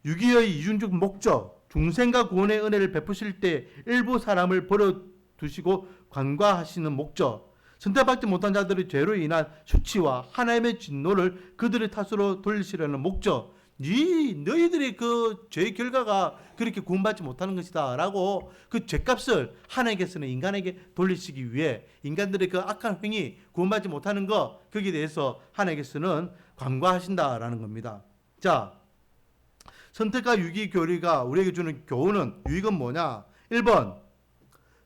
S1: 유기의 이중적 목적, 중생과 구원의 은혜를 베푸실 때 일부 사람을 버려두시고 관과하시는 목적, 선택받지 못한 자들의 죄로 인한 수치와 하나님의 진노를 그들의 탓으로 돌리시려는 목적, 너희들의 그 죄의 결과가 그렇게 구원받지 못하는 것이다 라고 그 죄값을 하나님께서는 인간에게 돌리시기 위해 인간들의 그 악한 행위, 구원받지 못하는 것, 거기에 대해서 하나님께서는 관과하신다라는 겁니다. 자, 선택과 유기 교리가 우리에게 주는 교훈은, 유익은 뭐냐? 1번,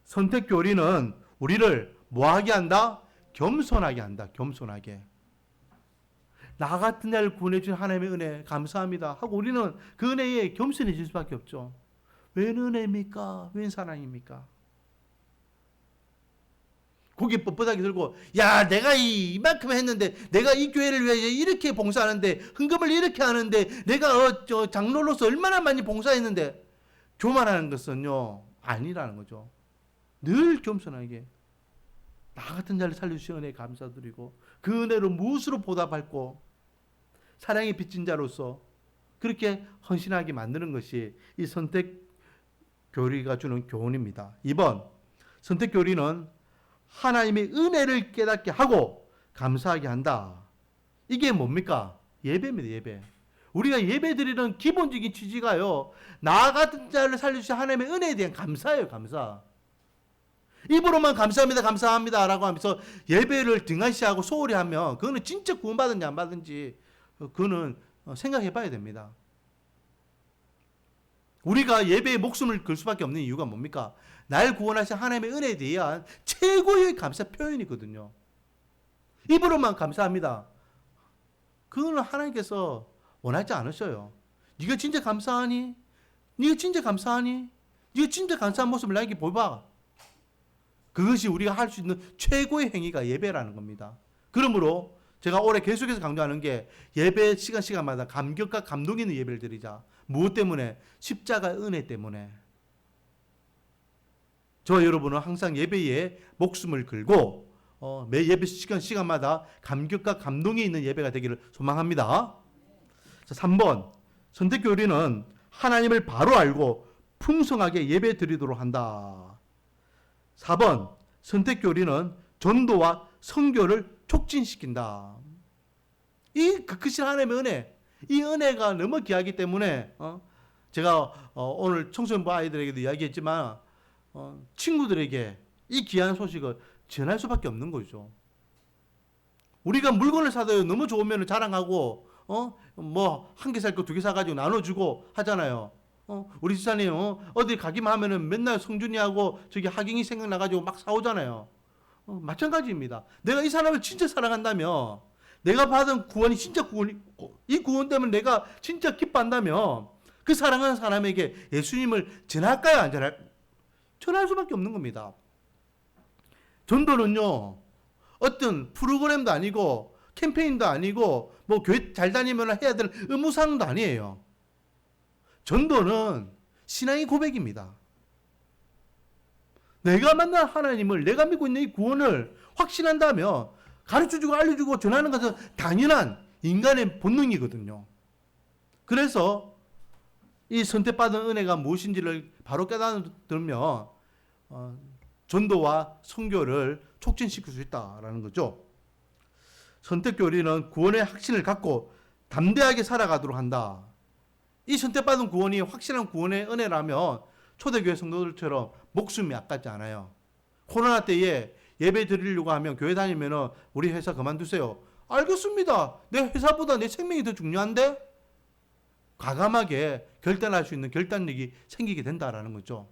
S1: 선택 교리는 우리를 뭐하게 한다? 겸손하게 한다. 겸손하게. 나 같은 자를 구원해 준 하나님의 은혜 감사합니다 하고 우리는 그 은혜에 겸손해질 수밖에 없죠. 웬 은혜입니까? 웬 사랑입니까? 고개 뻣뻣하게 들고, 야, 내가 이만큼 했는데, 내가 이 교회를 위해 이렇게 봉사하는데, 헌금을 이렇게 하는데, 내가 장로로서 얼마나 많이 봉사했는데, 교만하는 것은요 아니라는 거죠. 늘 겸손하게 나 같은 자를 살려주신 은혜에 감사드리고, 그 은혜로 무엇으로 보답할고 사랑의 빚진 자로서 그렇게 헌신하게 만드는 것이 이 선택 교리가 주는 교훈입니다. 2번, 선택 교리는 하나님의 은혜를 깨닫게 하고 감사하게 한다. 이게 뭡니까? 예배입니다. 예배. 우리가 예배 드리는 기본적인 취지가요, 나 같은 자를 살려주신 하나님의 은혜에 대한 감사예요. 감사. 입으로만 감사합니다 감사합니다 라고 하면서 예배를 등한시하고 소홀히 하면 그거는 진짜 구원받은지 안 받은지 그거는 생각해 봐야 됩니다. 우리가 예배에 목숨을 걸 수밖에 없는 이유가 뭡니까? 날 구원하신 하나님의 은혜에 대한 최고의 감사 표현이거든요. 입으로만 감사합니다, 그거는 하나님께서 원하지 않으셔요. 네가 진짜 감사하니? 네가 진짜 감사하니? 네가 진짜 감사한 모습을 나에게 보여봐. 그것이 우리가 할 수 있는 최고의 행위가 예배라는 겁니다. 그러므로 제가 올해 계속해서 강조하는 게, 예배 시간마다 감격과 감동 있는 예배를 드리자. 무엇 때문에? 십자가의 은혜 때문에. 저와 여러분은 항상 예배에 목숨을 걸고 매 예배 시간마다 감격과 감동이 있는 예배가 되기를 소망합니다. 자, 3번, 선택교리는 하나님을 바로 알고 풍성하게 예배 드리도록 한다. 4번, 선택교리는 전도와 선교를 촉진시킨다. 이 크신 하나님의 은혜, 이 은혜가 너무 귀하기 때문에 제가 오늘 청소년부 아이들에게도 이야기했지만 친구들에게 이 귀한 소식을 전할 수밖에 없는 거죠. 우리가 물건을 사도 너무 좋으면 자랑하고 뭐 한 개 살 거 두 개 사가지고 나눠주고 하잖아요. 우리 집사님 어디 가기만 하면은 맨날 성준이하고 저기 하경이 생각나가지고 막 사오잖아요. 마찬가지입니다. 내가 이 사람을 진짜 사랑한다면, 내가 받은 구원이 진짜 구원이고 이 구원 때문에 내가 진짜 기뻐한다면 그 사랑하는 사람에게 예수님을 전할까요? 안 전할까요? 전할 수밖에 없는 겁니다. 전도는요 어떤 프로그램도 아니고 캠페인도 아니고 뭐 교회 잘 다니면 해야 될 의무사항도 아니에요. 전도는 신앙의 고백입니다. 내가 만난 하나님을, 내가 믿고 있는 이 구원을 확신한다면 가르쳐주고 알려주고 전하는 것은 당연한 인간의 본능이거든요. 그래서 이 선택받은 은혜가 무엇인지를 바로 깨달으면 전도와 선교를 촉진시킬 수 있다는 거죠. 선택교리는 구원의 확신을 갖고 담대하게 살아가도록 한다. 이 선택받은 구원이 확실한 구원의 은혜라면 초대교회 성도들처럼 목숨이 아깝지 않아요. 코로나 때에 예배 드리려고 하면 교회 다니면 우리 회사 그만두세요. 알겠습니다. 내 회사보다 내 생명이 더 중요한데? 과감하게 결단할 수 있는 결단력이 생기게 된다라는 거죠.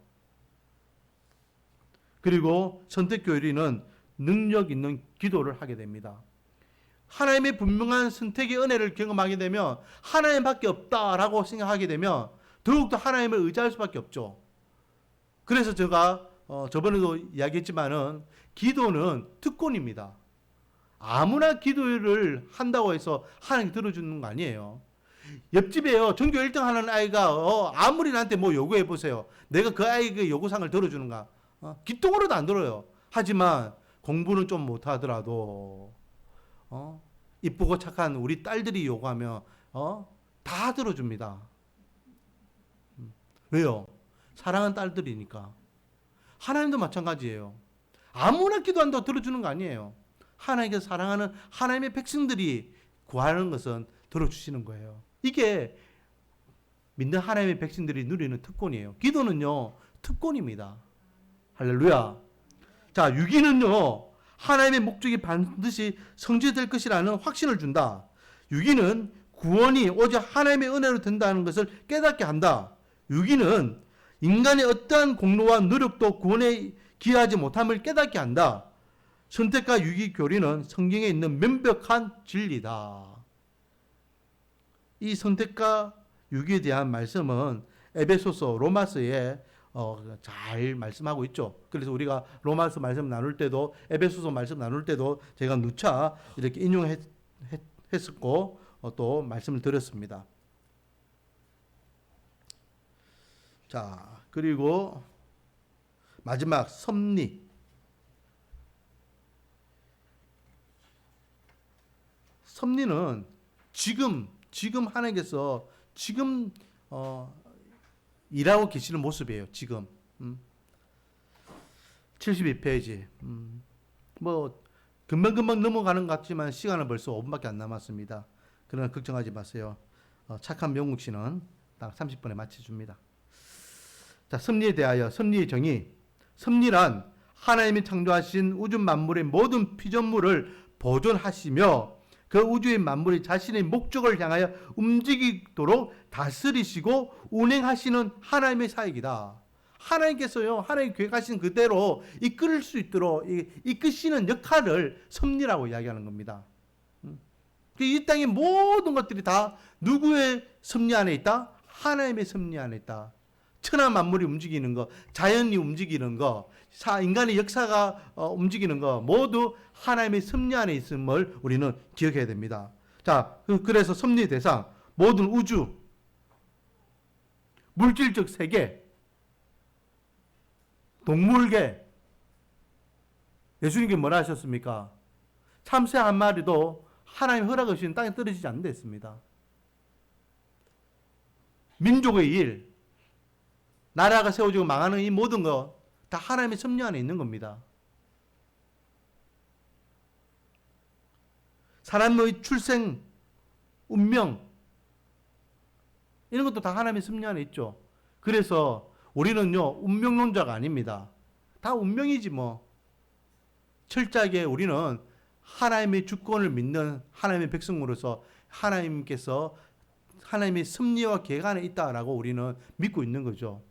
S1: 그리고 선택교리는 능력 있는 기도를 하게 됩니다. 하나님의 분명한 선택의 은혜를 경험하게 되면 하나님밖에 없다라고 생각하게 되면 더욱더 하나님을 의지할 수밖에 없죠. 그래서 제가 저번에도 이야기했지만은 기도는 특권입니다. 아무나 기도를 한다고 해서 하나님 들어주는 거 아니에요. 옆집에요 전교 1등 하는 아이가 아무리 나한테 뭐 요구해 보세요. 내가 그 아이의 요구사항을 들어주는가? 귓등으로도 안 들어요. 하지만 공부는 좀 못하더라도 이쁘고 착한 우리 딸들이 요구하면 다 들어줍니다. 왜요? 사랑하는 딸들이니까. 하나님도 마찬가지예요. 아무나 기도한다고 들어주는 거 아니에요. 하나님께서 사랑하는 하나님의 백성들이 구하는 것은 들어주시는 거예요. 이게 믿는 하나님의 백성들이 누리는 특권이에요. 기도는요, 특권입니다. 할렐루야. 자, 유기는요, 하나님의 목적이 반드시 성취될 것이라는 확신을 준다. 유기는 구원이 오직 하나님의 은혜로 된다는 것을 깨닫게 한다. 유기는 인간의 어떠한 공로와 노력도 구원에 기여하지 못함을 깨닫게 한다. 선택과 유기 교리는 성경에 있는 명백한 진리다. 이 선택과 유기에 대한 말씀은 에베소서, 로마서에 잘 말씀하고 있죠. 그래서 우리가 로마서 말씀 나눌 때도 에베소서 말씀 나눌 때도 제가 누차 이렇게 인용했었고 또 말씀을 드렸습니다. 자, 그리고 마지막 섭리. 섭리는 지금 하나님께서 지금 일하고 계시는 모습이에요. 지금 72페이지 뭐 금방금방 넘어가는 것 같지만 시간은 벌써 5분밖에 안 남았습니다. 그러나 걱정하지 마세요. 착한 명국 씨는 딱 30분에 마쳐줍니다. 자, 섭리에 대하여 섭리의 정의. 섭리란 하나님이 창조하신 우주 만물의 모든 피조물을 보존하시며 그 우주의 만물이 자신의 목적을 향하여 움직이도록 다스리시고 운행하시는 하나님의 사역이다. 하나님께서요, 하나님 계획하신 그대로 이끌 수 있도록 이끄시는 역할을 섭리라고 이야기하는 겁니다. 이 땅의 모든 것들이 다 누구의 섭리 안에 있다? 하나님의 섭리 안에 있다. 천하 만물이 움직이는 거, 자연이 움직이는 거, 인간의 역사가 움직이는 거 모두 하나님의 섭리 안에 있음을 우리는 기억해야 됩니다. 자, 그래서 섭리 대상 모든 우주, 물질적 세계, 동물계. 예수님께 뭐라 하셨습니까? 참새 한 마리도 하나님 허락 없이는 땅에 떨어지지 않는다 했습니다. 민족의 일, 나라가 세워지고 망하는 이 모든 거 다 하나님의 섭리 안에 있는 겁니다. 사람의 출생, 운명 이런 것도 다 하나님의 섭리 안에 있죠. 그래서 우리는요, 운명론자가 아닙니다. 다 운명이지 뭐. 철저하게 우리는 하나님의 주권을 믿는 하나님의 백성으로서 하나님께서 하나님의 섭리와 계획 안에 있다라고 우리는 믿고 있는 거죠.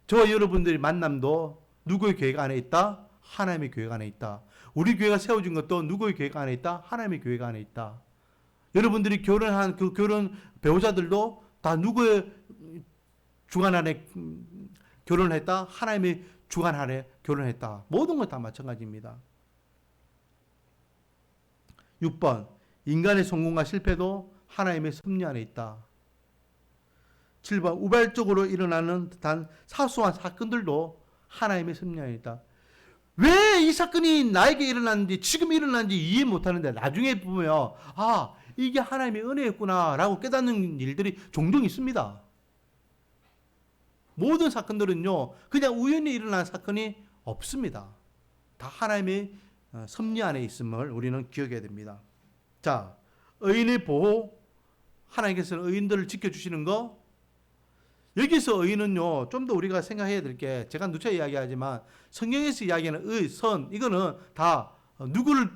S1: 저와 여러분들의 만남도 누구의 계획 안에 있다? 하나님의 계획 안에 있다. 우리 교회가 세워진 것도 누구의 계획 안에 있다? 하나님의 계획 안에 있다. 여러분들이 결혼한 그 결혼 배우자들도 다 누구의 주관 안에 결혼을 했다? 하나님의 주관 아래 결혼했다. 모든 것 다 마찬가지입니다. 6번 인간의 성공과 실패도 하나님의 섭리 안에 있다. 7번 우발적으로 일어나는 듯한 사소한 사건들도 하나님의 섭리 안에 있다. 왜 이 사건이 나에게 일어났는지 지금 일어났는지 이해 못하는데 나중에 보면 아 이게 하나님의 은혜였구나 라고 깨닫는 일들이 종종 있습니다. 모든 사건들은요 그냥 우연히 일어난 사건이 없습니다. 다 하나님의 섭리 안에 있음을 우리는 기억해야 됩니다. 자, 의인의 보호, 하나님께서는 의인들을 지켜주시는 거. 여기서 의인은요 좀 더 우리가 생각해야 될 게 제가 누차 이야기하지만 성경에서 이야기하는 의, 선 이거는 다 누구를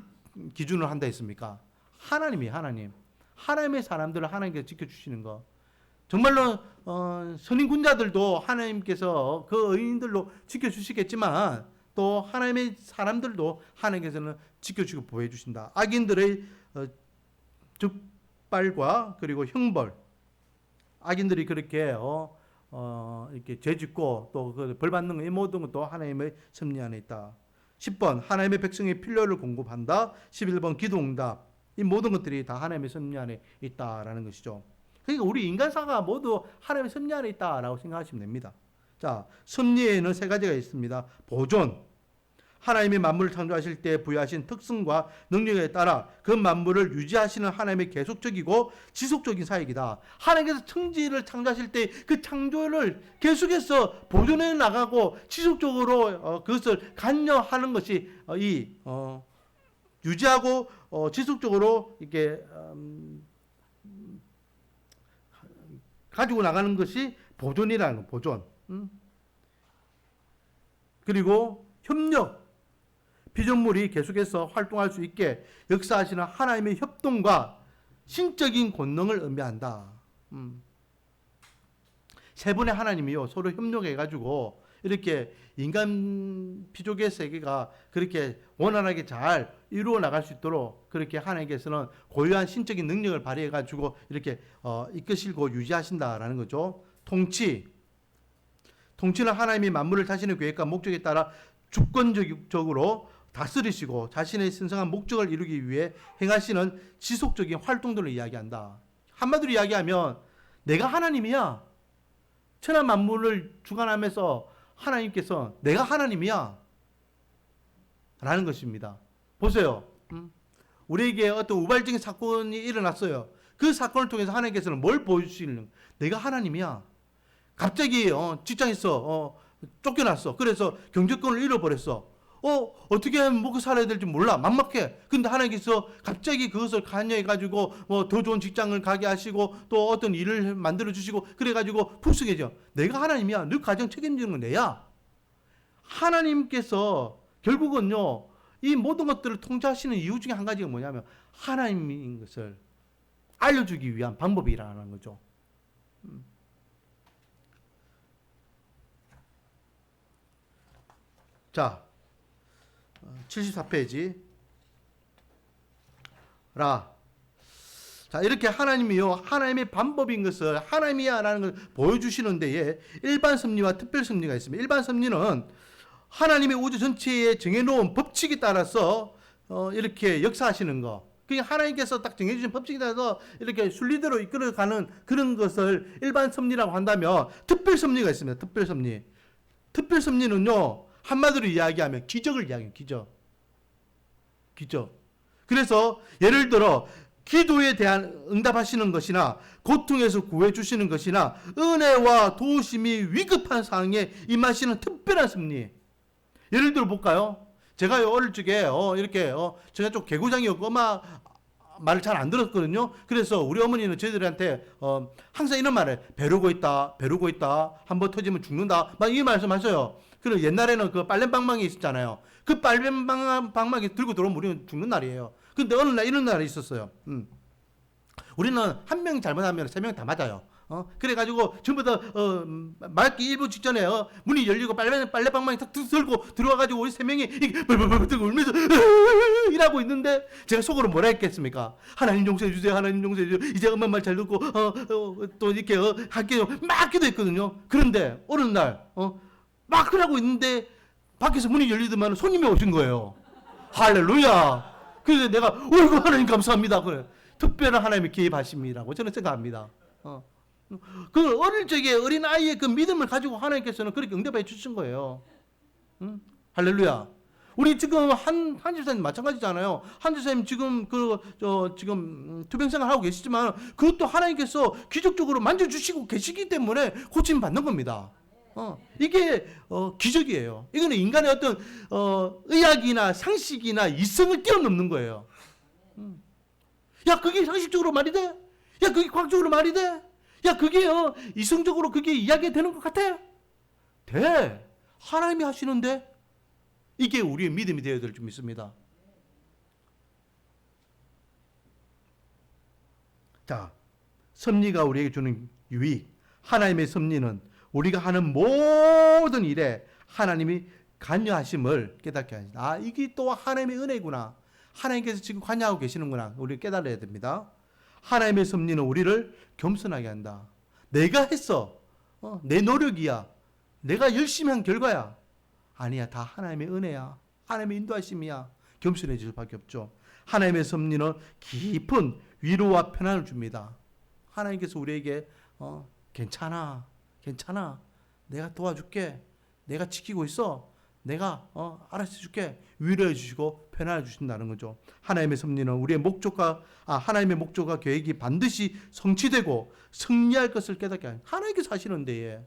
S1: 기준으로 한다 했습니까? 하나님이 하나님. 하나님의 사람들을 하나님께서 지켜주시는 거. 정말로 선인 군자들도 하나님께서 그 의인들로 지켜주시겠지만 또 하나님의 사람들도 하나님께서는 지켜주고 보호해주신다. 악인들의 즉발과 그리고 형벌, 악인들이 그렇게 이렇게 죄짓고 또 그 벌 받는 이 모든 것도 하나님의 섭리 안에 있다. 10번 하나님의 백성의 필요를 공급한다. 11번 기도응답. 이 모든 것들이 다 하나님의 섭리 안에 있다라는 것이죠. 그러니까 우리 인간사가 모두 하나님의 섭리 안에 있다라고 생각하시면 됩니다. 자, 섭리에는 세 가지가 있습니다. 보존. 하나님이 만물을 창조하실 때 부여하신 특성과 능력에 따라 그 만물을 유지하시는 하나님의 계속적이고 지속적인 사역이다. 하나님께서 천지를 창조하실 때 그 창조를 계속해서 보존해 나가고 지속적으로 그것을 관여하는 것이 유지하고 지속적으로 이렇게 가지고 나가는 것이 보존이라는 거, 보존. 그리고 협력. 피조물이 계속해서 활동할 수 있게 역사하시는 하나님의 협동과 신적인 권능을 의미한다. 세 분의 하나님이요 서로 협력해가지고 이렇게 인간 피조계 세계가 그렇게 원활하게 잘 이루어 나갈 수 있도록 그렇게 하나님께서는 고유한 신적인 능력을 발휘해가지고 이렇게 이끄시고 유지하신다라는 거죠. 통치는 하나님이 만물을 자신의 계획과 목적에 따라 주권적으로 다스리시고 자신의 신성한 목적을 이루기 위해 행하시는 지속적인 활동들을 이야기한다. 한마디로 이야기하면 내가 하나님이야. 천하 만물을 주관하면서 하나님께서 내가 하나님이야 라는 것입니다. 보세요. 우리에게 어떤 우발적인 사건이 일어났어요. 그 사건을 통해서 하나님께서는 뭘 보여주시는? 내가 하나님이야. 갑자기 직장에서 쫓겨났어. 그래서 경제권을 잃어버렸어. 어떻게 하면 먹고 살아야 될지 몰라. 막막해. 근데 하나님께서 갑자기 그것을 관여해가지고 더 좋은 직장을 가게 하시고 또 어떤 일을 만들어주시고 그래가지고 풍성해져. 내가 하나님이야. 너 가정 책임지는 건 내야. 하나님께서 결국은요 이 모든 것들을 통제하시는 이유 중에 한 가지가 뭐냐면 하나님인 것을 알려주기 위한 방법이라는 거죠. 자, 74페이지. 자, 이렇게 하나님이요, 하나님의 방법인 것을 하나님이야 라는 걸 보여주시는 데에 일반 섭리와 특별 섭리가 있습니다. 일반 섭리는 하나님의 우주 전체에 정해놓은 법칙에 따라서 이렇게 역사하시는 거. 그게 하나님께서 딱 정해주신 법칙에 따라서 이렇게 순리대로 이끌어가는 그런 것을 일반 섭리라고 한다면 특별 섭리가 있습니다. 특별 섭리. 특별 섭리는요, 한마디로 이야기하면 기적을 이야기해요. 기적. 그래서 예를 들어 기도에 대한 응답하시는 것이나 고통에서 구해주시는 것이나 은혜와 도우심이 위급한 상황에 임하시는 특별한 섭리. 예를 들어 볼까요? 제가 어릴 적에 이렇게 제가 좀 개구장이었고 말을 잘 안 들었거든요. 그래서 우리 어머니는 저희들한테 항상 이런 말을 벼르고 있다. 한번 터지면 죽는다. 막 이 말씀하셔요. 그리고 옛날에는 그 빨래방망이 있었잖아요. 그 빨래방망이 들고 들어오면 우리는 죽는 날이에요. 근데 어느 날 이런 날이 있었어요. 우리는 한 명 잘못하면 세 명 다 맞아요. 그래가지고 전부 다 맞기 1분 직전에 문이 열리고 빨래방망이 탁 들고 들어와가지고 우리 세 명이 벌벌벌 들고 울면서 이라고 있는데 제가 속으로 뭐라 했겠습니까? 하나님 용서해 주세요. 하나님 용서해 주세요. 이제 엄마 말 잘 듣고 또 이렇게 할게요. 막 기도했거든요. 그런데 어느 날 막 그러고 있는데 밖에서 문이 열리더만 손님이 오신 거예요. 할렐루야. 그래서 내가 어이구 하나님 감사합니다. 그래. 특별한 하나님의 개입하심이라고 저는 생각합니다. 그 어릴 적에 어린 아이의 그 믿음을 가지고 하나님께서는 그렇게 응답해 주신 거예요. 할렐루야. 우리 지금 한 집사님 마찬가지잖아요. 한 집사님 지금 지금 투병생활 하고 계시지만 그것도 하나님께서 기적적으로 만져주시고 계시기 때문에 고침 받는 겁니다. 이게 기적이에요. 이거는 인간의 어떤 의학이나 상식이나 이성을 뛰어넘는 거예요. 야, 그게 상식적으로 말이 돼? 야, 그게 과학적으로 말이 돼? 야, 그게 이성적으로 그게 이야기 되는 것 같아? 돼. 하나님이 하시는데 이게 우리의 믿음이 되어야 될 줄 믿습니다. 자, 섭리가 우리에게 주는 유익, 하나님의 섭리는 우리가 하는 모든 일에 하나님이 관여하심을 깨닫게 합니다. 아, 이게 또 하나님의 은혜구나. 하나님께서 지금 관여하고 계시는구나. 우리 깨달아야 됩니다. 하나님의 섭리는 우리를 겸손하게 한다. 내가 했어. 내 노력이야. 내가 열심히 한 결과야. 아니야. 다 하나님의 은혜야. 하나님의 인도하심이야. 겸손해질 수밖에 없죠. 하나님의 섭리는 깊은 위로와 편안을 줍니다. 하나님께서 우리에게 괜찮아. 괜찮아. 내가 도와줄게. 내가 지키고 있어. 내가 알아서 해줄게. 위로해 주시고 편안해 주신다는 거죠. 하나님의 섭리는 우리의 하나님의 목적과 계획이 반드시 성취되고 승리할 것을 깨닫게 합니다. 하나님께서 하시는 데에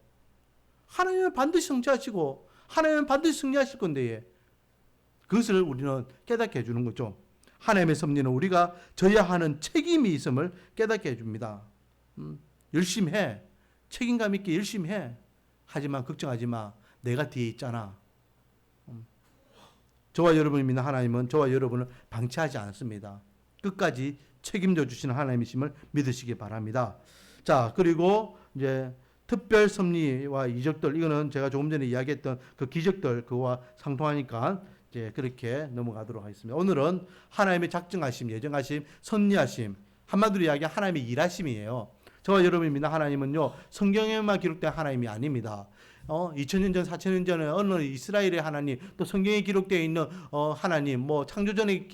S1: 하나님은 반드시 성취하시고 하나님은 반드시 승리하실 건데 그것을 우리는 깨닫게 해주는 거죠. 하나님의 섭리는 우리가 져야 하는 책임이 있음을 깨닫게 해줍니다. 열심히 해. 책임감 있게 열심히 해. 하지만 걱정하지 마. 내가 뒤에 있잖아. 저와 여러분을 믿는 하나님은 저와 여러분을 방치하지 않습니다. 끝까지 책임져 주시는 하나님이심을 믿으시기 바랍니다. 자, 그리고 이제 특별 섭리와 이적들, 이거는 제가 조금 전에 이야기했던 그 기적들 그와 상통하니까 이제 그렇게 넘어가도록 하겠습니다. 오늘은 하나님의 작정하심, 예정하심, 섭리하심, 한마디로 이야기하면 하나님의 일하심이에요. 저와 여러분이 믿는 하나님은요, 성경에만 기록된 하나님이 아닙니다. 2000년 전, 4000년 전에 어느 이스라엘의 하나님, 또 성경에 기록되어 있는 하나님, 창조전에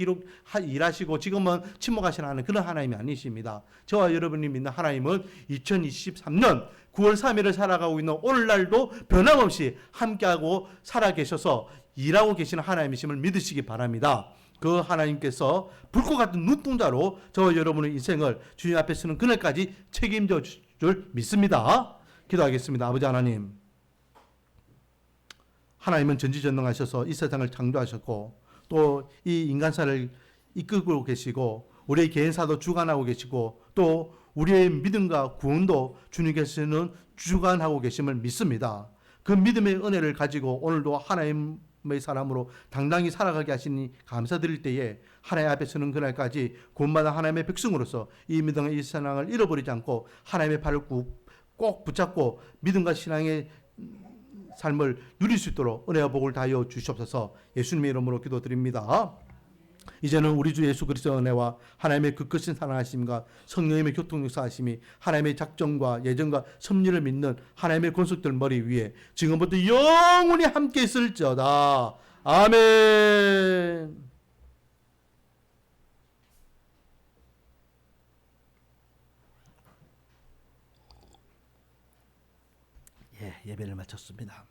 S1: 일하시고 지금은 침묵하시는 하나님, 그런 하나님이 아니십니다. 저와 여러분이 믿는 하나님은 2023년 9월 3일을 살아가고 있는 오늘날도 변함없이 함께하고 살아계셔서 일하고 계시는 하나님이심을 믿으시기 바랍니다. 그 하나님께서 불꽃 같은 눈동자로 저와 여러분의 인생을 주님 앞에 서는 그날까지 책임져 줄 믿습니다. 기도하겠습니다. 아버지 하나님, 하나님은 전지전능하셔서 이 세상을 창조하셨고 또 이 인간사를 이끌고 계시고 우리의 개인사도 주관하고 계시고 또 우리의 믿음과 구원도 주님께서는 주관하고 계심을 믿습니다. 그 믿음의 은혜를 가지고 오늘도 하나님의 사람으로 당당히 살아가게 하시니 감사드릴 때에 하나님 앞에 서는 그날까지 구원받은 하나님의 백성으로서 이 믿음과 이 신앙을 잃어버리지 않고 하나님의 발을 꼭 붙잡고 믿음과 신앙의 삶을 누릴 수 있도록 은혜와 복을 다하여 주시옵소서. 예수님의 이름으로 기도드립니다. 이제는 우리 주 예수 그리스도의 은혜와 하나님의 그 크신 사랑하심과 성령님의 교통역사하심이 하나님의 작정과 예정과 섭리를 믿는 하나님의 권속들 머리 위에 지금부터 영원히 함께 있을지어다. 아멘. 예배를 마쳤습니다.